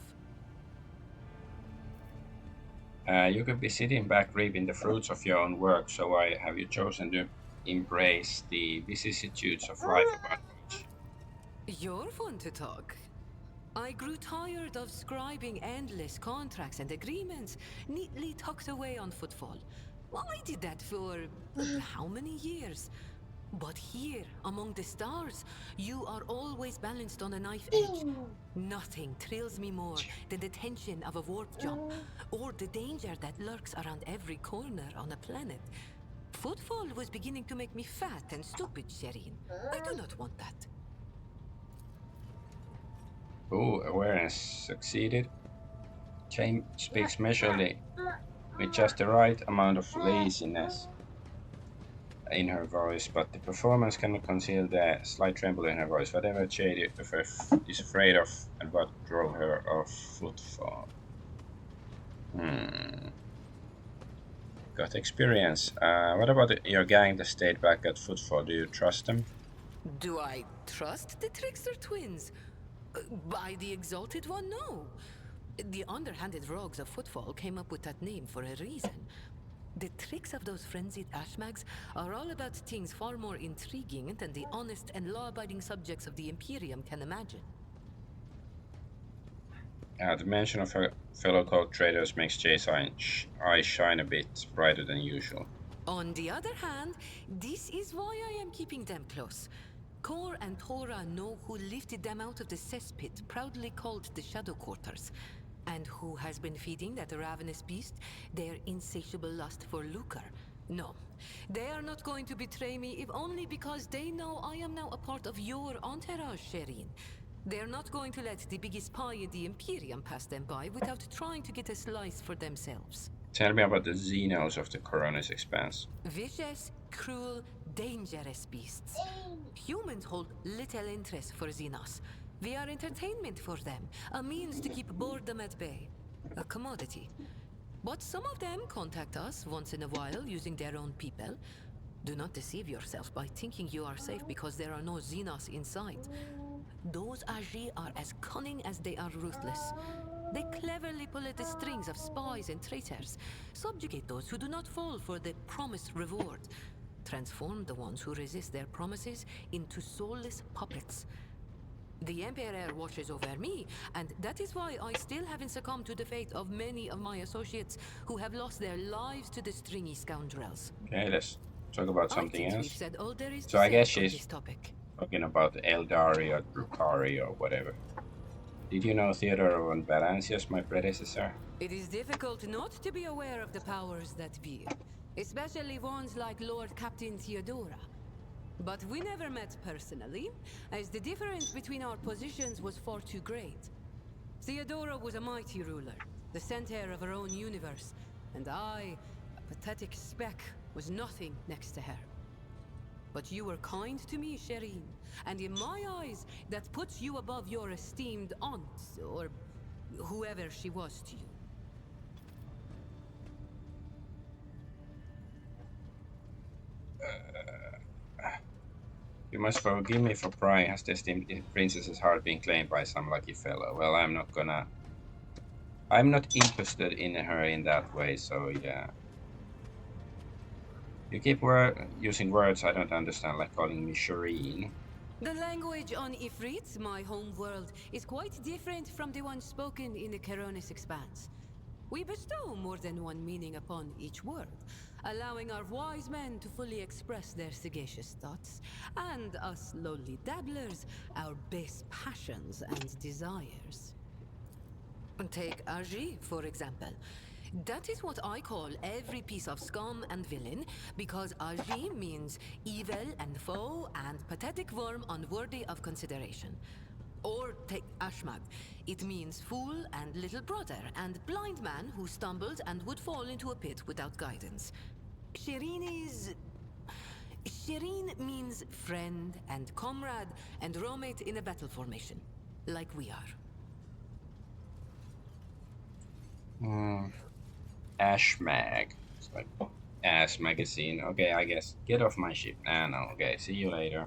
You could be sitting back reaping the fruits of your own work, so why have you chosen to embrace the vicissitudes of life about which? You're fun to talk. I grew tired of scribing endless contracts and agreements neatly tucked away on Footfall. Well, I did that for how many years? But here, among the stars, you are always balanced on a knife edge. Nothing thrills me more than the tension of a warp jump, or the danger that lurks around every corner on a planet. Footfall was beginning to make me fat and stupid, Shireen. I do not want that. Ooh, awareness succeeded. Jane speaks measurably, with just the right amount of laziness in her voice, but the performance cannot conceal the slight tremble in her voice. Whatever Jade is afraid of, and what drove her off Footfall. Got experience. What about your gang that stayed back at Footfall? Do you trust them? Do I trust the Trickster twins? By the Exalted One, no. The underhanded rogues of Footfall came up with that name for a reason. The tricks of those frenzied ashmags are all about things far more intriguing than the honest and law-abiding subjects of the Imperium can imagine. The mention of her fellow code traders makes Jay's eyes shine a bit brighter than usual. On the other hand, this is why I am keeping them close. Kor and Tora know who lifted them out of the cesspit proudly called the Shadow Quarters, and who has been feeding that ravenous beast their insatiable lust for lucre. No, they are not going to betray me if only because they know I am now a part of your entourage, Shireen. They're not going to let the biggest pie in the Imperium pass them by without trying to get a slice for themselves. Tell me about the Xenos of the Coronis Expanse. Vicious, cruel, dangerous beasts. Humans hold little interest for Xenos. We are entertainment for them, a means to keep boredom at bay. A commodity. But some of them contact us once in a while using their own people. Do not deceive yourself by thinking you are safe because there are no Xenos inside. Those Agi are as cunning as they are ruthless. They cleverly pull at the strings of spies and traitors, subjugate those who do not fall for the promised reward, transform the ones who resist their promises into soulless puppets. The Emperor watches over me, and that is why I still haven't succumbed to the fate of many of my associates who have lost their lives to the stringy scoundrels. Okay, let's talk about I something think we've else. said all there is So to I guess say on she's this topic. talking about Eldari or Drukari or whatever. Did you know Theodore von Valancius, my predecessor? It is difficult not to be aware of the powers that be, especially ones like Lord Captain Theodora. But we never met personally, as the difference between our positions was far too great. Theodora was a mighty ruler, the center of her own universe, and I, a pathetic speck, was nothing next to her. But you were kind to me, Shireen, and in my eyes, that puts you above your esteemed aunt, or whoever she was to you. You must forgive me for prying. Has the esteemed princess's heart been claimed by some lucky fellow? Well, I'm not interested in her in that way, so yeah. You keep using words I don't understand, like calling me Shireen. The language on Ifrit, my home world, is quite different from the one spoken in the Coronis Expanse. We bestow more than one meaning upon each word, allowing our wise men to fully express their sagacious thoughts, and us lowly dabblers, our base passions and desires. Take Agi, for example. That is what I call every piece of scum and villain, because Agi means evil and foe and pathetic worm unworthy of consideration. Or take Ashmag. It means fool and little brother, and blind man who stumbled and would fall into a pit without guidance. Shireen means friend and comrade and roommate in a battle formation, like we are. Ashmag. It's like Ass Magazine. Okay, I guess. Get off my ship. No, okay. See you later.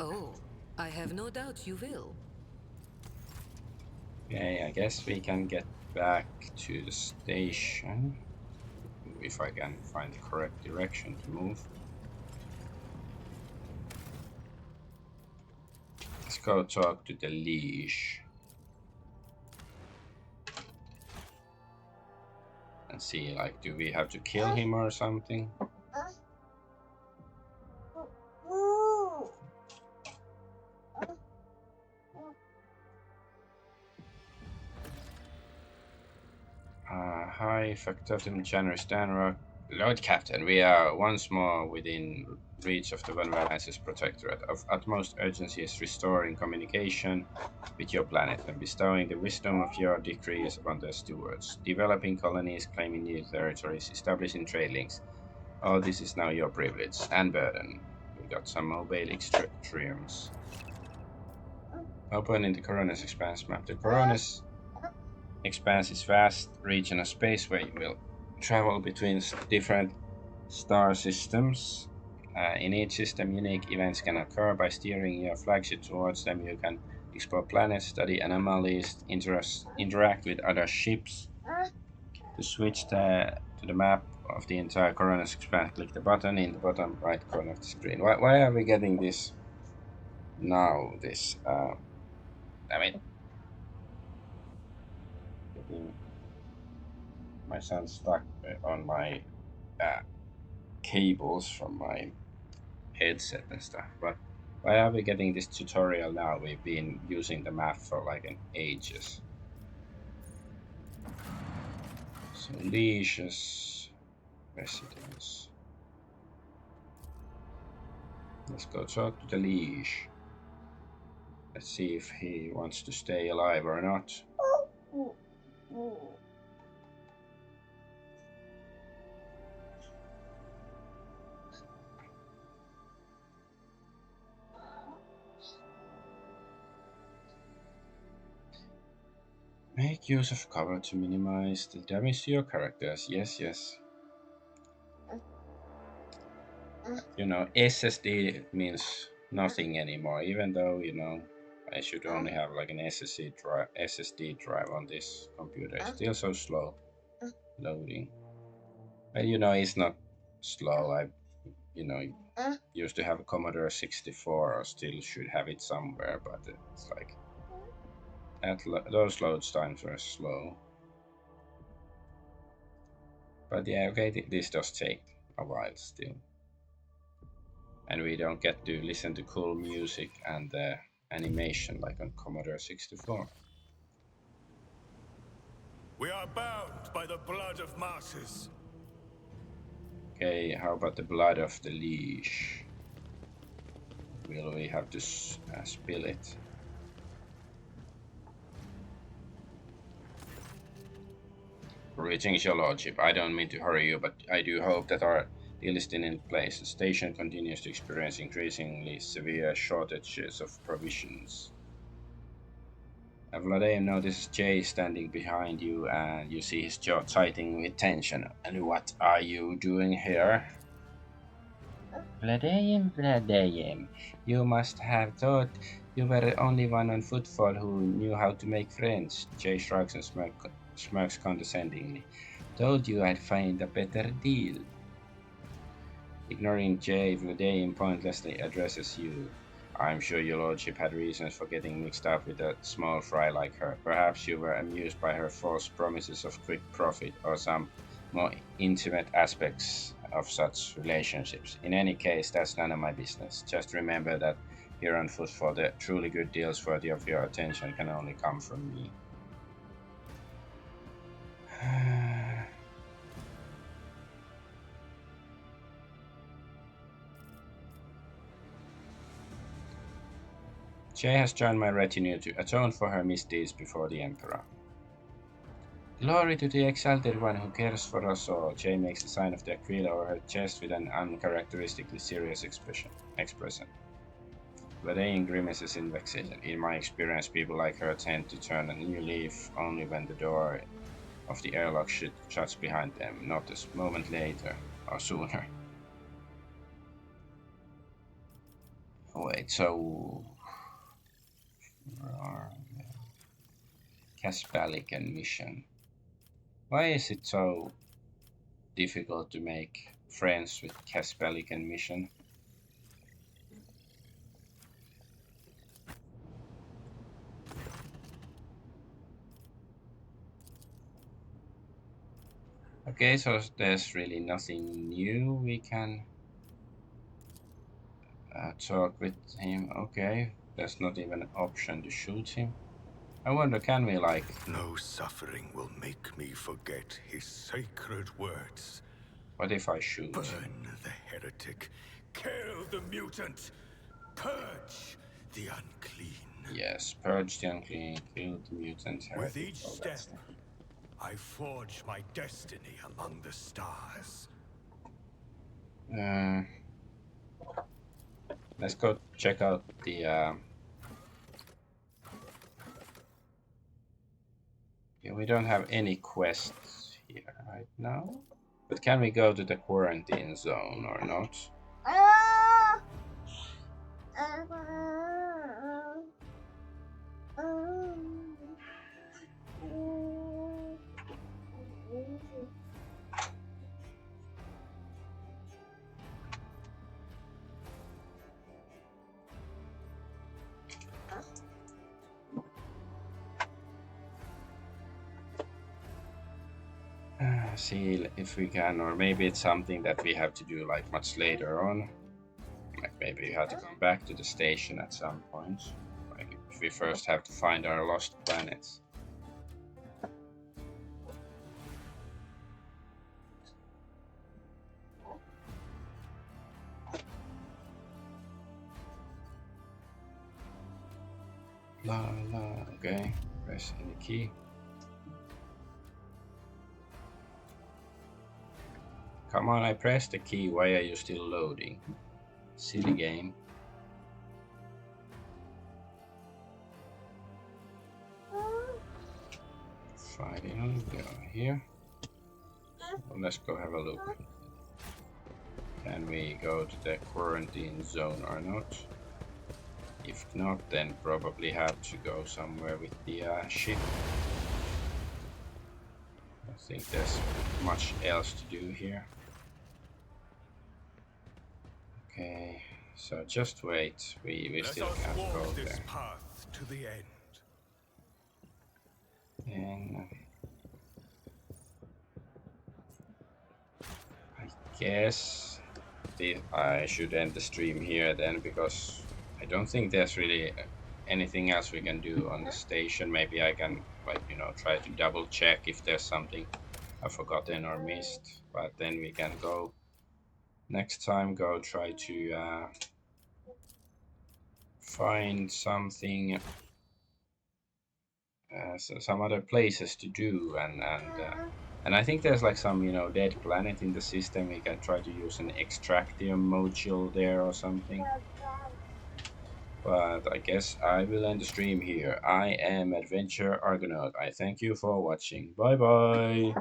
Oh, I have no doubt you will. Okay, I guess we can get back to the station. If I can find the correct direction to move. Let's go talk to the leash. And see, like, do we have to kill him or something? Hi, Factotum Generous Danrock. Lord Captain, we are once more within reach of the Van Valence's protectorate. Of utmost urgency is restoring communication with your planet and bestowing the wisdom of your decrees upon their stewards. Developing colonies, claiming new territories, establishing trade links. All this is now your privilege and burden. We got some mobile extractions. Opening the Coronis Expanse map. The Coronis Expanse is vast region of space where you will travel between different star systems. In each system, unique events can occur. By steering your flagship towards them, you can explore planets, study anomalies, interact with other ships. To switch to the map of the entire Coronis Expanse, click the button in the bottom right corner of the screen. Why are we getting this now? I mean, getting my son stuck on my cables from my headset and stuff. But why are we getting this tutorial now? We've been using the map for like an ages. So Leash's residence. Let's go talk to the Leash. Let's see if he wants to stay alive or not. Make use of cover to minimize the damage to your characters. Yes, yes. You know, SSD means nothing anymore, even though, you know, I should only have like an SSD drive on this computer. It's still so slow loading. But you know, it's not slow. You know, used to have a Commodore 64, or still should have it somewhere, but it's like those load times were slow. But yeah, okay, this does take a while still. And we don't get to listen to cool music and animation like on Commodore 64. We are bound by the blood of masses. Okay, how about the blood of the leash? Will we have to spill it? Greetings, your lordship. I don't mean to hurry you, but I do hope that our deal is still in place. The station continues to experience increasingly severe shortages of provisions. Vladimir notices Jay standing behind you, and you see his jaw tightening with tension. And what are you doing here? Vladimir, you must have thought you were the only one on footfall who knew how to make friends. Jay shrugs and smirks condescendingly. Told you I'd find a better deal. Ignoring Jay, Vladimir pointlessly addresses you. I'm sure your lordship had reasons for getting mixed up with a small fry like her. Perhaps you were amused by her false promises of quick profit or some more intimate aspects of such relationships. In any case, that's none of my business. Just remember that here on Footfall, the truly good deals worthy of your attention can only come from me. Jay has joined my retinue to atone for her misdeeds before the Emperor. Glory to the Exalted One who cares for us all. Jay makes the sign of the Aquila over her chest with an uncharacteristically serious expression. Vladimir grimaces in vexation. In my experience, people like her tend to turn a new leaf only when the door of the airlock shuts behind them, not a moment later or sooner. Wait, so Caspalican mission. Why is it so difficult to make friends with Caspalican mission? Okay, so there's really nothing new we can talk with him. Okay, there's not even an option to shoot him. I wonder, can we like... No suffering will make me forget his sacred words. What if I shoot him? Burn the heretic. Kill the mutant. Purge the unclean. Yes, purge the unclean, kill the mutant With heretic. each Oh, step, that's the... I forge my destiny among the stars. Let's go check out the yeah, we don't have any quests here right now. But can we go to the quarantine zone or not? See if we can, or maybe it's something that we have to do like much later on. Like maybe we have to come back to the station at some point. Like if we first have to find our lost planets. La la, okay, press any key. Come on, I pressed the key, why are you still loading? Silly game. Finally, go here. Well, let's go have a look. Can we go to the quarantine zone or not? If not, then probably have to go somewhere with the ship. I think there's much else to do here. Okay, so just wait. We Let still us can't walk go this there. path to the end. And I guess I should end the stream here then, because I don't think there's really anything else we can do on the station. Maybe I can, like, you know, try to double check if there's something I've forgotten or missed, but then we can go next time, go try to find something, some other places to do, and I think there's like some, you know, dead planet in the system. We can try to use an extractium module there or something. But I guess I will end the stream here. I am Adventure Argonaut. I thank you for watching. Bye bye.